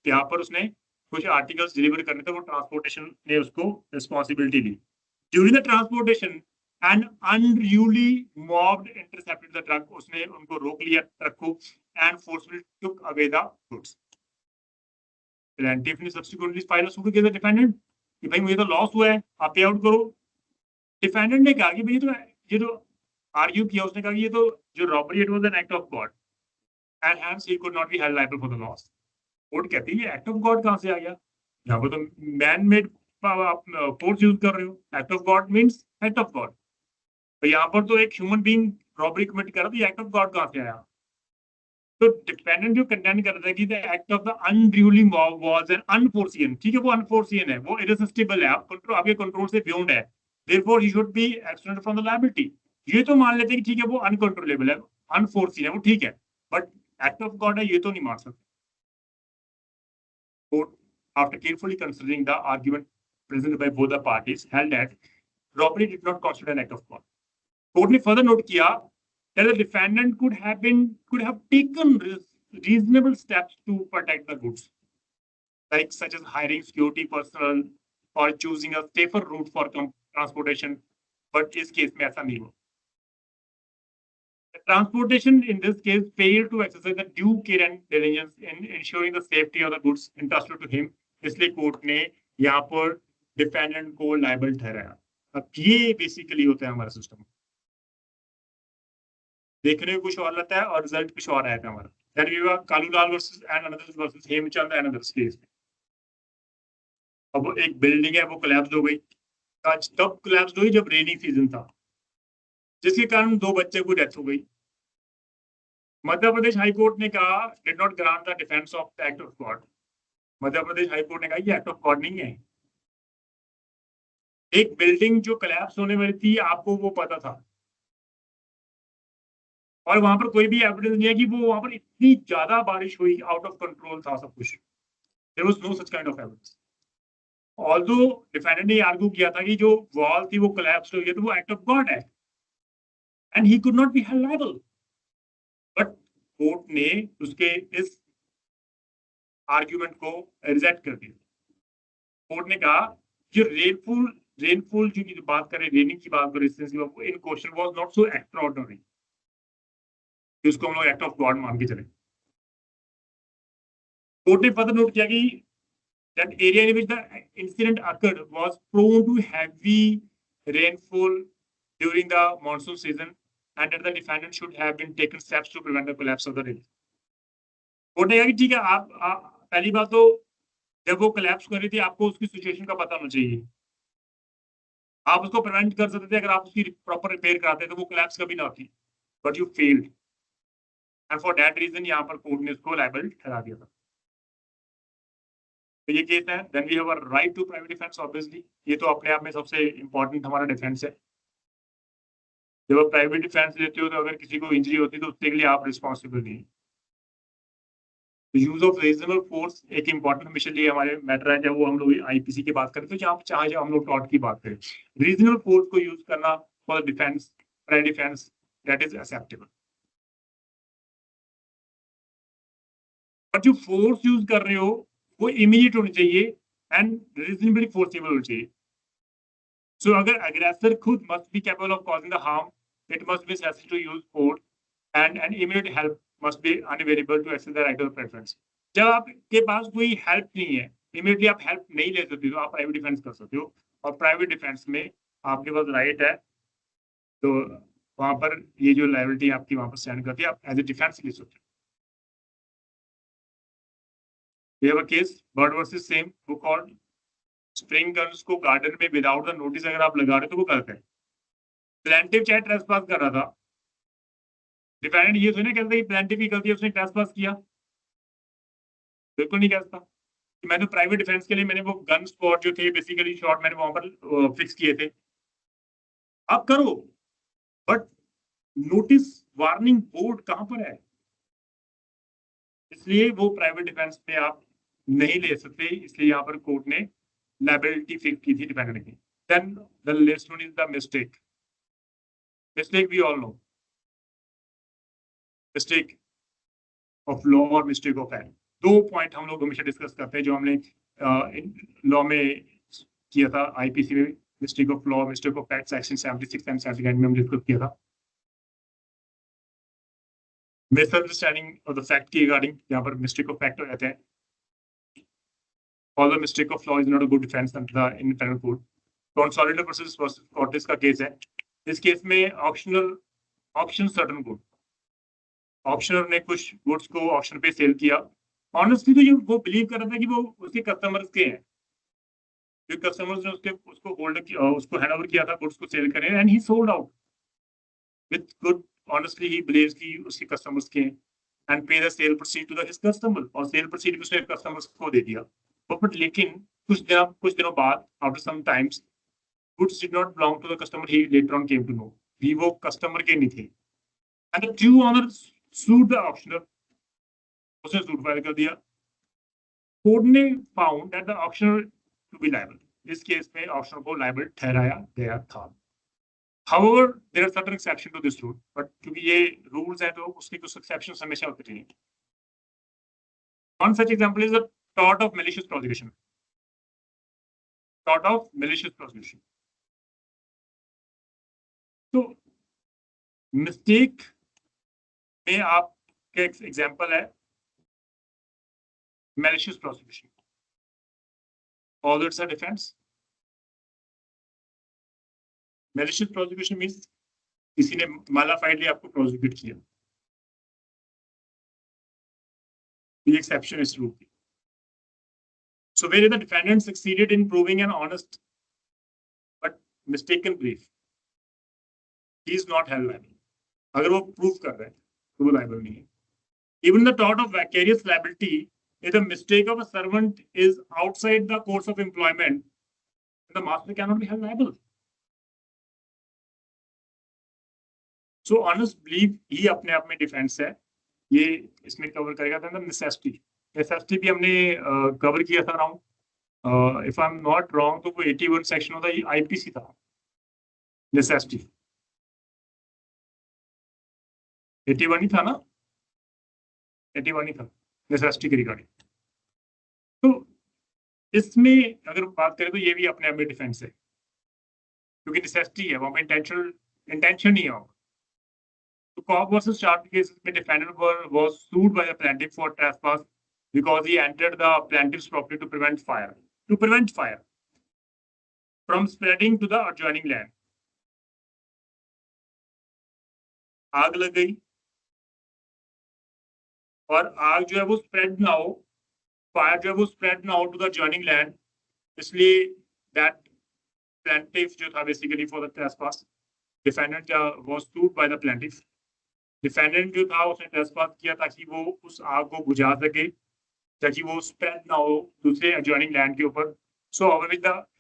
यहाँ पर उसने कुछ आर्टिकल्स डिलीवर करने थे, वो ट्रांसपोर्टेशन ने उसको रिस्पॉन्सिबिलिटी ली। During the transportation and unduly mobbed intercepted the truck, उसने उनको रोक लिया ट्रक को and forcefully took away the goods. Plaintiff ने subsequently file suit against the defendant कि भाई मुझे तो लॉस हुआ है, आप पे आउट करो। डिफेंडेंट ने कहा कि भाई ये तो आर्ग्यू किया, उसने कहा कि ये तो जो robbery it was an act of God and hence he could not be held liable for the loss. Court कहती है एक्ट ऑफ गॉड कहाँ से आ गया, यहाँ पर तो मैन मेड फोर्स यूज कर रहे हो, act of God means act of God, तो यहाँ पर तो एक ह्यूमन बीइंग रॉबरी कमिट कर रहा था, एक्ट ऑफ गॉड कहाँ से आया। तो डिपेंडेंट जो कंटेंट कर रहा है कि the act of the unduly was an unforeseen, ठीक है वो अनफोर्सियन है, वो इरेसिस्टिबल है, आप कंट्रोल आपके कंट्रोल से बियॉन्ड है, therefore he should be extended from the liability. ये तो मान लेते हैं कि ठीक है वो अनकंट्रोलेबल है, अनफोर्सियन है, वो ठीक है, बट एक्ट ऑफ गॉड है ये तो नहीं मान सकते। Court after carefully considering the argument presented by both the parties held that robbery did not constitute an act of God. Court ने फर्दर नोट किया that the defendant could have taken reasonable steps to protect the goods, like such as hiring security personnel or choosing a safer route for transportation, but इस case में ऐसा नहीं हुआ। The transportation in this case failed to exercise the due care and diligence in ensuring the safety of the goods entrusted to him, इसलिए court ने यहाँ पर defendant को लायबल ठहराया। अब ये बेसिकली होता है हमारा सिस्टम, देखने को कुछ और लगता है और रिजल्ट कुछ और आया था हमारा। Then we were Kalulal versus and another versus Hemchand and others case. अब एक बिल्डिंग है वो कोलैप्स हो गई, आज तब कोलैप्स हुई जब रेनी सीजन था, जिसके कारण 2 बच्चे को डेथ हो गई। मध्य प्रदेश हाई कोर्ट ने कहा did not grant the defence of the act of God. Madhya Pradesh high court ने कहा ये एक्ट ऑफ गॉड नहीं है। एक बिल्डिंग जो कोलैप्स होने वाली थी आपको वो पता था, और वहां पर कोई भी एविडेंस नहीं है कि वो वहां पर इतनी ज्यादा बारिश हुई, आउट ऑफ कंट्रोल था सब कुछ, there was no such kind of evidence. Although defendant ने आर्ग्यू किया था कि जो वॉल थी वो कोलैप्स हुई है तो वो एक्ट ऑफ गॉड है and he could not be held liable, but court ने उसके इस आर्ग्यूमेंट को रिजेक्ट कर दिया। कोर्ट ने कहा कि रेनफॉल की बात करें, रेनिंग की बात करें, in question was not so extraordinary, जिसको हम लोग एक्ट ऑफ गॉड मान के चले। कोर्ट ने फर्दर नोट किया कि that area in which the incident occurred was prone to heavy rainfall during the monsoon season and that the defendant should have been taken steps to prevent the collapse of the rail. Court ने कहा कि ठीक है आप पहली बात तो जब वो कोलैप्स कर रही थी आपको उसकी सिचुएशन का पता होना चाहिए, आप उसको प्रिवेंट कर सकते थे अगर आप उसकी प्रॉपर रिपेयर कराते तो वो कोलैप्स कभी ना होती, but you failed and for that reason यहाँ पर कोर्ट ने उसको लायबल ठहरा दिया था। तो ये केस है। Then we have a right to private defence, obviously ये तो अपने आप में सबसे इंपॉर्टेंट हमारा डिफेंस है। जब आप प्राइवेट डिफेंस लेते हो तो अगर किसी को इंजरी होती है तो उसके लिए आप रिस्पॉन्सिबल नहीं। यूज ऑफ रीजनेबल फोर्स एक इंपॉर्टेंट हमेशा लिए हमारे मैटर है, जब वो हम लोग आईपीसी की बात करें तो जहाँ चाहे जब हम लोग टॉट की बात करें, रीजनेबल फोर्स को यूज करना for defence, private defence, that is acceptable. But जो फोर्स यूज कर रहे हो वो इमीडिएट होनी चाहिए एंड रीजनेबली फोर्सेबल होनी चाहिए। सो अगर अग्रेसर खुद must be capable of causing the harm, it must be necessary to use force and immediate help must be unavailable to access the right of preference. जब आपके पास कोई help नहीं है, immediately आप हेल्प नहीं ले सकते, तो आप प्राइवेट डिफेंस कर सकते हो, और प्राइवेट डिफेंस में आपके पास राइट है तो वहां पर ये जो लायबिलिटी आपकी वहां पर स्टैंड करती है, आप एज ए डिफेंस ले सकते हो। We have a case, Bird versus Same, who called spring guns को गार्डन में विदाउट द नोटिस अगर आप लगा रहे तो वो करते हैं। प्लेंटिव चाहे ट्रेसपास कर रहा था, डिफेंडेंट ये थोड़ी ना कहता कि प्लेंटिव की गलती है उसने ट्रेसपास किया, बिल्कुल नहीं कहता कि मैंने प्राइवेट डिफेंस के लिए मैंने वो गन स्पॉट जो थे बेसिकली शॉट मैंने वहां पर फिक्स किए थे, आप करो, बट नोटिस वार्निंग बोर्ड कहां पर है, इसलिए वो प्राइवेट डिफेंस पे आप नहीं ले सकते, इसलिए यहाँ पर कोर्ट ने लायबिलिटी फिक्स की थी डिफेंडेंट की। Then the next one is the mistake we all know, mistake of law और मिस्टेक ऑफ एक्ट। 2 पॉइंट हम लोग हमेशा डिस्कस करते हैं जो हमने लॉ में किया था, आईपीसी में, mistake of law, mistake of act, section 76 and 79 में हम डिस्कस किया था। मिसअंडरस्टैंडिंग ऑफ द फैक्ट की रिगार्डिंग यहाँ पर मिस्टेक ऑफ फैक्ट हो जाते हैं। Although mistake of law is not a good defense under the Indian Penal Code. Consolidated versus Cortes का केस है। इस केस में ऑक्शन सर्टन गुड, ऑक्शनर ने कुछ गुड्स को ऑक्शन पे सेल किया ऑनेस्टली तो ये वो बिलीव कर रहा था कि वो उसके कस्टमर्स के हैं, जो कस्टमर्स ने उसको होल्ड किया, उसको हैंड ओवर किया था गुड्स को सेल करें, and he sold out with good, honestly he believes कि उसके कस्टमर्स के हैं, and pay the sale proceed to the his customer, और सेल प्रोसीड उसने कस्टमर्स को दे दिया। बट लेकिन कुछ दिनों बाद, after some times, goods did not belong to the customer, he later on came to know कि वो कस्टमर के नहीं थे, and the true owner sued the auctioneer, उसने सूट फाइल कर दिया। कोर्ट ने found that the auctioneer to be liable, इस केस में ऑक्शनर को लायबल ठहराया गया था। However, there are certain exceptions to this rule, but क्योंकि ये rules हैं तो उसके कुछ exceptions हमेशा होते हैं। One such example is the tort of malicious prosecution. Tort of malicious prosecution. तो मिस्टेक में आपका एग्जाम्पल है malicious prosecution. Although it's a defense, malicious prosecution means किसी ने मालाफाइडली आपको प्रोसिक्यूट किया। The exception is true. So where the defendant succeeded in proving an honest but mistaken belief, he is not held liable. अगर वो prove कर रहा है तो वो लायबल नहीं है। Even the tort of vicarious liability, if the mistake of a servant is outside the course of employment, the master cannot be held liable. So honest belief ही अपने आप में डिफेंस है, ये इसमें कवर करेगा था। नेसेसिटी भी हमने कवर किया था round, if I am not wrong तो वो 81 सेक्शन होता है, आईपीसी था। नेसेसिटी 81 ही था ना, 81 ही था नेसेसिटी के रिगार्डिंग। तो इसमें अगर बात करें तो ये भी अपने आप में डिफेंस है, क्योंकि नेसेसिटी है, वहां पे इंटेंशन नहीं है। So Cobb versus Sharp cases, the defendant was sued by the plaintiff for trespass because he entered the plaintiff's property to prevent fire from spreading to the adjoining land. आग लग गई और आग जो है वो स्प्रेड ना हो, फायर जो है वो स्प्रेड ना हो टू द adjoining land, इसलिए that plaintiff जो था basically for the trespass, defendant was sued by the plaintiff. Defendant जो था उसने ट्रेसपास किया ताकि वो उस आग को बुझा सके, ताकि वो स्प्रेड ना हो दूसरे एडजॉइनिंग लैंड के ऊपर। सो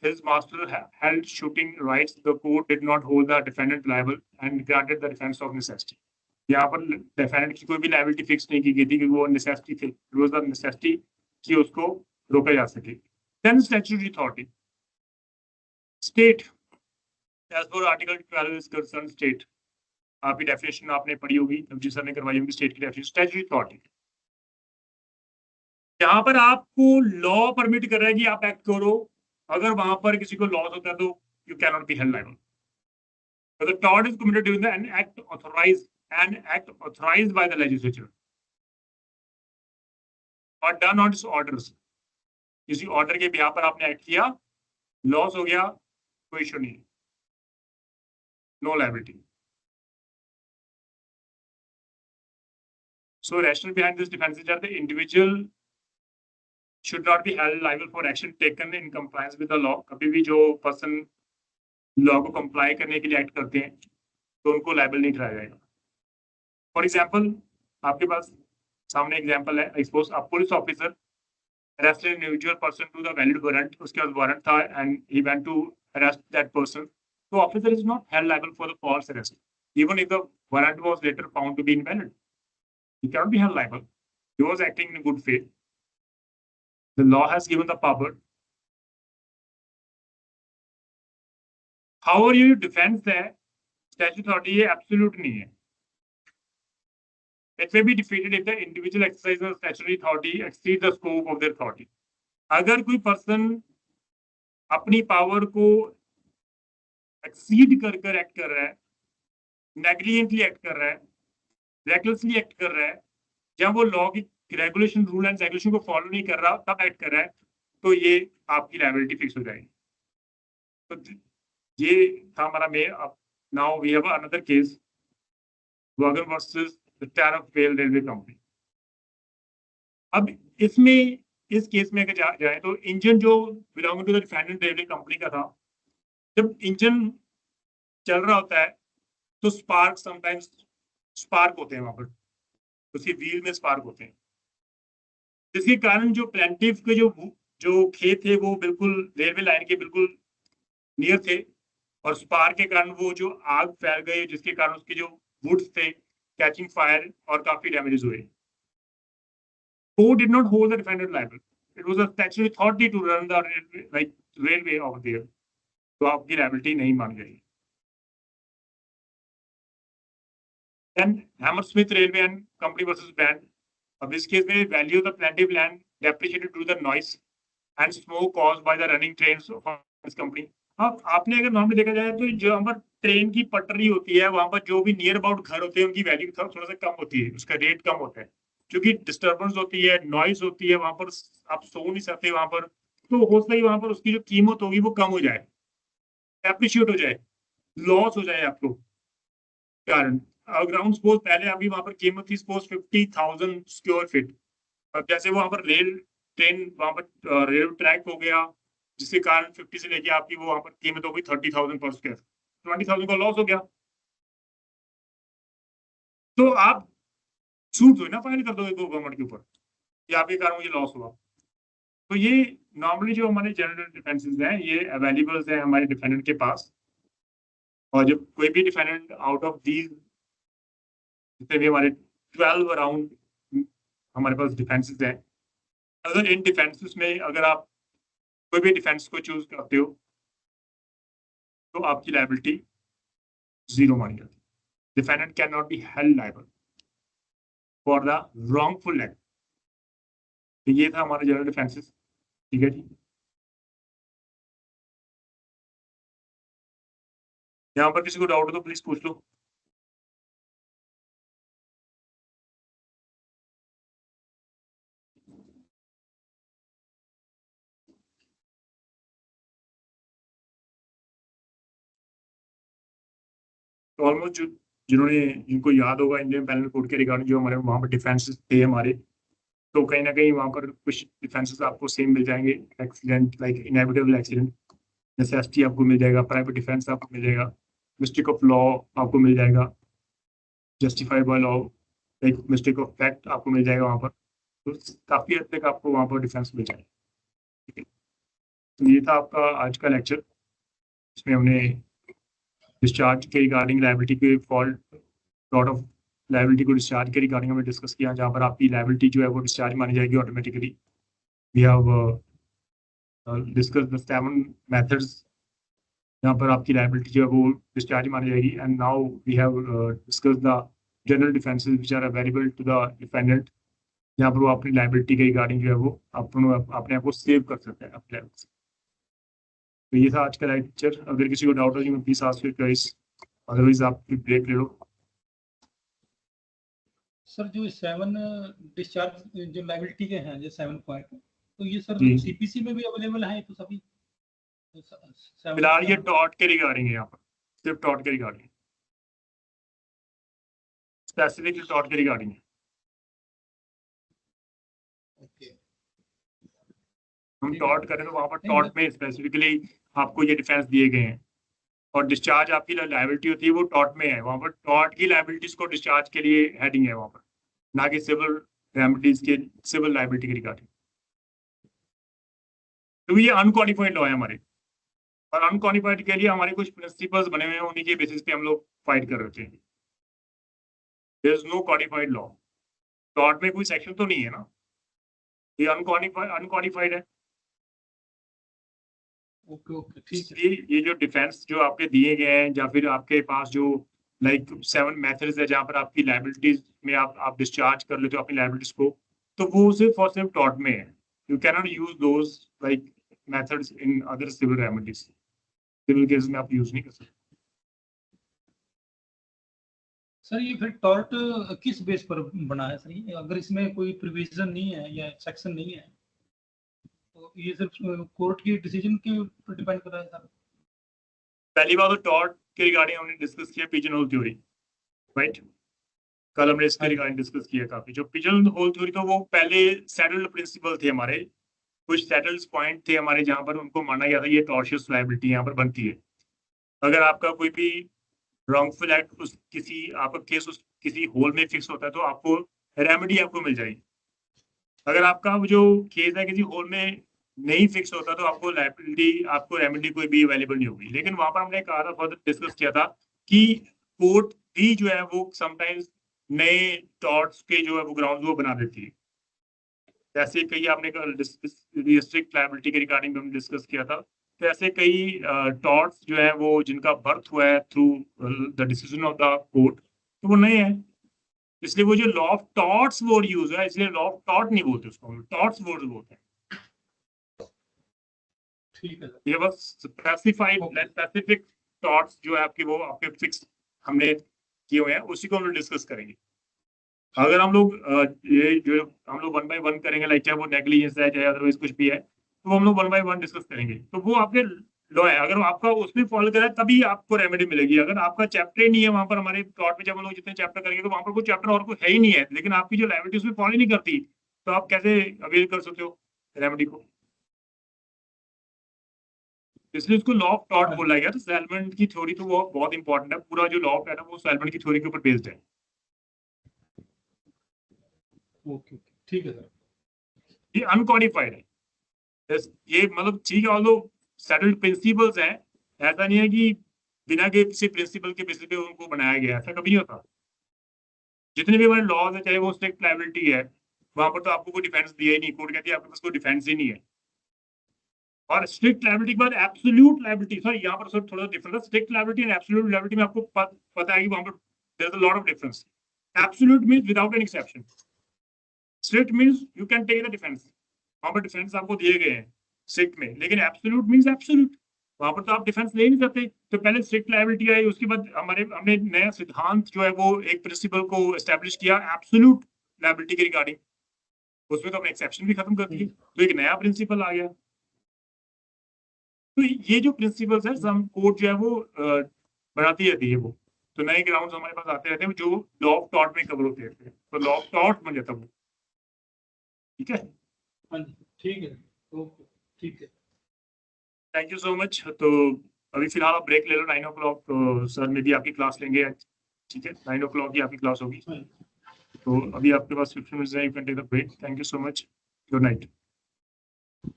his master held shooting rights, the court did not hold the defendant liable and granted the defense of necessity. यहाँ पर डिफेंडेंट की कोई भी लायबिलिटी फिक्स नहीं की गई थी, क्योंकि वो नेसेसिटी थी, इट वाज द नेसेसिटी कि उसको रोका जा सके। Then statutory authority, state as per article 12 is concern state, आपकी डेफिनेशन आपने पढ़ी होगी, जी सर ने करवाई होगी स्टेट की डेफिनेशन। स्टैट्यूटरी अथॉरिटी, यहाँ पर आपको लॉ परमिट कर रहा है कि आप एक्ट करो, अगर वहां पर किसी को लॉस होता है तो you can not be held liable. The tort is committed during an act authorized by the legislature or done on its orders. किसी ऑर्डर के बिहाफ पर आपने एक्ट किया, लॉस हो गया, कोई इशू नहीं, no liability. So rationale behind this defense is that the individual should not be held liable for action taken in compliance with the law. कभी भी जो पर्सन लॉ को कंप्लाई करने के लिए एक्ट करते हैं तो उनको लायबल नहीं ठहराया जाएगा। फॉर एग्जाम्पल, आपके पास सामने एग्जाम्पल है, suppose a police officer arrested an individual person to the valid warrant, उसके पास वारंट था and he went to arrest that person. So officer is not held liable for the false arrest, even if the warrant was later found to be invalid. He cannot be held liable. He was acting in good faith. The law has given the power. However, you defend that statutory authority ये absolute नहीं है. It may be defeated if the individual exercise of statutory authority exceeds the scope of their authority. अगर कोई person अपनी power को exceed कर act कर रहा है, नेग्लिजेंटली एक्ट कर रहा है, रेकलेसली एक्ट कर रहा है, जब वो लॉ की रेगुलेशन, रूल एंड रेगुलेशन को फॉलो नहीं कर रहा तब एक्ट कर रहा है, तो ये आपकी लायबिलिटी फिक्स हो जाएगी। तो ये था हमारा में। अब now we have another case, Wagon versus the tariff Vale railway company. अब इसमें इस केस में अगर जाए तो इंजन जो belong to the defendant railway company का था, जब इंजन चल रहा होता है तो स्पार्क समटाइम्स स्पार्क होते हैं वहां पर, उसकी व्हील में स्पार्क होते हैं, जिसके कारण जो प्लेंटिफ के जो खेत थे वो बिल्कुल रेलवे लाइन के बिल्कुल नियर थे, और स्पार्क के कारण वो जो आग फैल गई, जिसके कारण उसके जो वुड्स थे कैचिंग फायर और काफी डैमेजेस हुए. Ford did not hold the defendant liable. It was a statutory authority to run the railway over there. तो आपकी liability नहीं मान गई. Then Hammersmith Railway and Company versus Brand. अब इस केस में value of the plaintiff land depreciated due to the noise and smoke caused by the running trains of this company. अब आपने अगर नॉर्मली देखा जाए तो जो वहाँ पर ट्रेन की पटरी होती है, वहां पर जो भी नियर अबाउट घर होते हैं उनकी वैल्यू थोड़ा सा कम होती है, उसका रेट कम होता है, क्योंकि डिस्टर्बेंस होती है, नॉइज होती है, वहां पर आप सो नहीं सकते वहां पर, तो हो सकता है वहां पर उसकी जो कीमत होगी वो कम हो जाए, एप्रिशिएट हो जाए, लॉस हो जाए आपको कारण. ग्राउंड सपोज पहले अभी वहां पर कीमत थी सपोज 50,000 स्क्वायर फीट. अब जैसे वहां पर रेल ट्रेन वहां पर रेल ट्रैक हो गया, जिसके कारण 50 से लेके आपकी वो वहां पर कीमत हो गई 30,000 पर स्क्वायर, 20,000 का लॉस हो गया. तो आप सूट हो ना फाइल कर दोगे गवर्नमेंट के ऊपर कि आपके कारण मुझे लॉस हुआ. तो ये नॉर्मली जो हमारे जनरल डिफेंसेस हैं ये अवेलेबल हैं हमारे डिफेंडेंट के पास, और जब कोई भी डिफेंडेंट आउट ऑफ दीज जितने भी हमारे 12 अराउंड हमारे पास डिफेंसेस हैं, अगर इन डिफेंसेस में अगर आप कोई भी डिफेंस को चूज करते हो तो आपकी लायबिलिटी जीरो मानी जाती है. Defendant can not be held liable for the wrongful act. तो ये था हमारे जनरल डिफेंसेस. ठीक है जी. यहाँ पर किसी को डाउट हो तो प्लीज पूछ लो. तो ऑलमोस्ट जिन्होंने जिनको याद होगा इंडियन पैनल कोड के रिगार्डिंग जो हमारे वहाँ पर डिफेंसेस थे हमारे, तो कहीं ना कहीं वहाँ पर कुछ डिफेंसेस आपको सेम मिल जाएंगे. Accident like inevitable accident, necessity आपको मिल जाएगा, प्राइवेट डिफेंस आपको मिल जाएगा, मिस्टेक ऑफ लॉ आपको मिल जाएगा, justified by law like mistake of fact आपको मिल जाएगा वहाँ पर. तो काफी हद तक आपको वहाँ पर डिफेंस मिल जाएगा. ठीक है. तो ये था आपका आज का लेक्चर. इसमें हमने डिस्चार्ज के रिगार्डिंग लायबिलिटी के फॉल्ट लॉट ऑफ लायबिलिटी को डिस्चार्ज के रिगार्डिंग हमने डिस्कस किया, जहाँ पर आपकी लायबिलिटी जो है वो डिस्चार्ज मानी जाएगी automatically. We have discuss the 7 methods जहाँ पर आपकी लायबिलिटी जो है वो डिस्चार्ज मानी जाएगी. And now we have discuss the general defences which are available to the defendant, जहाँ पर वो अपनी लायबिलिटी के रिगार्डिंग जो है वो अपने आप को सेव कर सकते हैं अपने लेवल से. तो ये था आज का लेक्चर. अगर किसी को डाउट हो तो please ask your queries, otherwise आप ब्रेक ले लो. सर जो 7 डिस्चार्ज जो लायबिलिटी के हैं जो 7 पॉइंट, तो ये सर जी. सीपीसी में भी अवेलेबल है तो सभी फिलहाल ये टॉट के रिगार्डिंग है, यहाँ पर सिर्फ टॉट के रिगार्डिंग, स्पेसिफिकली टॉट के रिगार्डिंग है. ओके. हम टॉट करें तो वहाँ पर टॉट में स्पेसिफिकली आपको ये डिफेंस दिए गए हैं, और डिस्चार्ज आपकी लायबिलिटी होती है वो टॉट में है. वहाँ पर टॉट की लायबिलिटीज को डिस्चार्ज के लिए हेडिंग है वहाँ पर, ना कि सिविल रेमेडीज के सिविल लायबिलिटी के रिगार्डिंग. तो ये अनक्वालिफाइड लॉ है हमारे, और अनक्वालिफाइड के लिए हमारे कुछ प्रिंसिपल्स बने हुए हैं, उन्हीं के बेसिस पे हम लोग फाइट कर रहे थे. There is no qualified law. टॉट में कोई सेक्शन तो नहीं है ना, ये अनक्वालिफाइड है. ओके ओके ठीक है. ये जो डिफेंस जो आपके दिए गए हैं, या फिर आपके पास जो लाइक 7 मेथड्स है जहाँ पर आपकी लायबिलिटीज में आप डिस्चार्ज कर लेते हो अपनी लायबिलिटीज को, तो वो सिर्फ और सिर्फ टॉट में है. You can not use those like methods in other civil remedies. Civil case में आप यूज नहीं कर सकते. सर ये फिर टॉर्ट किस बेस पर बना है सर? ये अगर इसमें कोई प्रोविजन नहीं है या सेक्शन नहीं है तो ये सिर्फ कोर्ट की डिसीजन के ऊपर डिपेंड कर रहा है सर. पहली बात तो टॉर्ट के रिगार्डिंग हमने डिस्कस किया पिजन होल थ्योरी, राइट. कल हमने इसके हाँ। रिगार्डिंग डिस्कस किया काफी। जो पिजन होल थ्योरी तो वो पहले सेटल्ड प्रिंसिपल थे हमारे, कुछ सेटल्ड पॉइंट थे हमारे जहां पर उनको माना गया था ये टॉर्शियस लायबिलिटी यहाँ पर बनती है। अगर आपका कोई भी रॉन्गफुल एक्ट उस किसी आपका केस उस किसी होल में फिक्स होता है तो आपको रेमेडी आपको मिल जाएगी। अगर आपका वो जो केस है किसी होल में नहीं फिक्स होता तो आपको लायबिलिटी आपको रेमेडी कोई भी अवेलेबल नहीं होगी। लेकिन वहां पर हमने कहा था, फर्दर डिस्कस किया था कि कोर्ट भी जो है वो समटाइम्स नए टॉर्ट्स के जो है वो ग्राउंड वो बना देती है। जैसे कई आपने स्ट्रिक्ट लायबिलिटी के रिगार्डिंग हमने डिस्कस किया था, तो ऐसे कई टॉर्ट्स जो है वो जिनका बर्थ हुआ है through the decision of the court तो वो नए हैं। इसलिए वो जो law of torts word use है, इसलिए लॉ ऑफ टॉर्ट नहीं बोलते उसको, टॉर्ट्स वर्ड बोलते हैं। ठीक है सर। ये बस स्पेसिफाइड Okay. स्पेसिफिक टॉर्ट्स जो है आपके वो आपके फिक्स हमने किए हुए हैं, उसी को हम लोग डिस्कस करेंगे। अगर हम लोग ये जो हम लोग 1 बाय 1 करेंगे, लाइक चाहे वो नेग्लिजेंस है चाहे अदरवाइज कुछ भी है, तो वो हम लोग 1 बाय 1 डिस्कस करेंगे। तो वो आपके लॉ है, अगर आपका उसमें फॉलो करा है तभी आपको रेमेडी मिलेगी। अगर आपका चैप्टर ही नहीं है वहां पर, हमारे प्लॉट में जब हम लोग जितने चैप्टर करेंगे तो वहां पर कोई चैप्टर और कोई है ही नहीं है, लेकिन आपकी जो लायबिलिटी उसमें फॉलो नहीं करती, तो आप कैसे अवेल कर सकते हो रेमेडी को? इसलिए उसको लॉ ऑफ टॉर्ट बोला गया। तो सेलमेंट की थ्योरी तो वो बहुत इंपॉर्टेंट है, पूरा जो लॉ ऑफ टॉर्ट है वो सेलमेंट की थ्योरी के ऊपर बेस्ड है। ओके ठीक है सर। ये अनकॉडिफाइड है, ये मतलब ठीक है, ऑल्दो सेटल्ड प्रिंसिपल्स हैं, ऐसा नहीं है कि बिना किसी प्रिंसिपल के बेसिस पे उनको बनाया गया, ऐसा कभी नहीं होता। जितने भी हमारे लॉज है, चाहे वो स्ट्रिक्ट लायबिलिटी है, वहां पर तो आपको कोई डिफेंस दिया ही नहीं, कोर्ट कहती है आपके पास कोई डिफेंस ही नहीं है। और स्ट्रिक्ट लायबिलिटी के बाद एब्सोल्यूट लायबिलिटी, सर यहाँ पर सर थोड़ा डिफरेंस है, strict liability and absolute liability में आपको पता है कि वहां पर there is a lot of difference. Absolute means without an exception, strict means you can take the defence, वहां पर डिफेंस आपको दिए गए हैं स्ट्रिक्ट में, लेकिन एब्सोल्यूट मींस एब्सोल्यूट, वहां पर तो आप डिफेंस ले नहीं सकते। तो पहले स्ट्रिक्ट लायबिलिटी आई, उसके बाद हमने नया सिद्धांत जो है वो एक प्रिंसिपल को एस्टेब्लिश किया एब्सोल्यूट लायबिलिटी के रिगार्डिंग, उसमें तो हमने एक्सेप्शन भी खत्म कर दिए, तो एक नया प्रिंसिपल आ गया। तो ये जो प्रिंसिपल्स है सम कोर्ट जो है वो बढ़ाती रहती है वो, तो नए ग्राउंड्स हमारे पास आते रहते हैं जो लॉ ऑफ टॉर्ट में कवर होते रहते हैं, तो लॉ ऑफ टॉर्ट बन जाता है वो। ठीक है, हाँ जी ठीक है। ओके ठीक है। Thank you so much. तो अभी फिलहाल आप ब्रेक ले लो, 9 o'clock सर में भी आपकी क्लास लेंगे, ठीक है, 9 o'clock की आपकी क्लास होगी। हाँ। तो अभी आपके पास 15 मिनट्स है, you can take the break. Thank you so much, good night.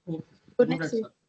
Okay Good good night, night sir. Sir.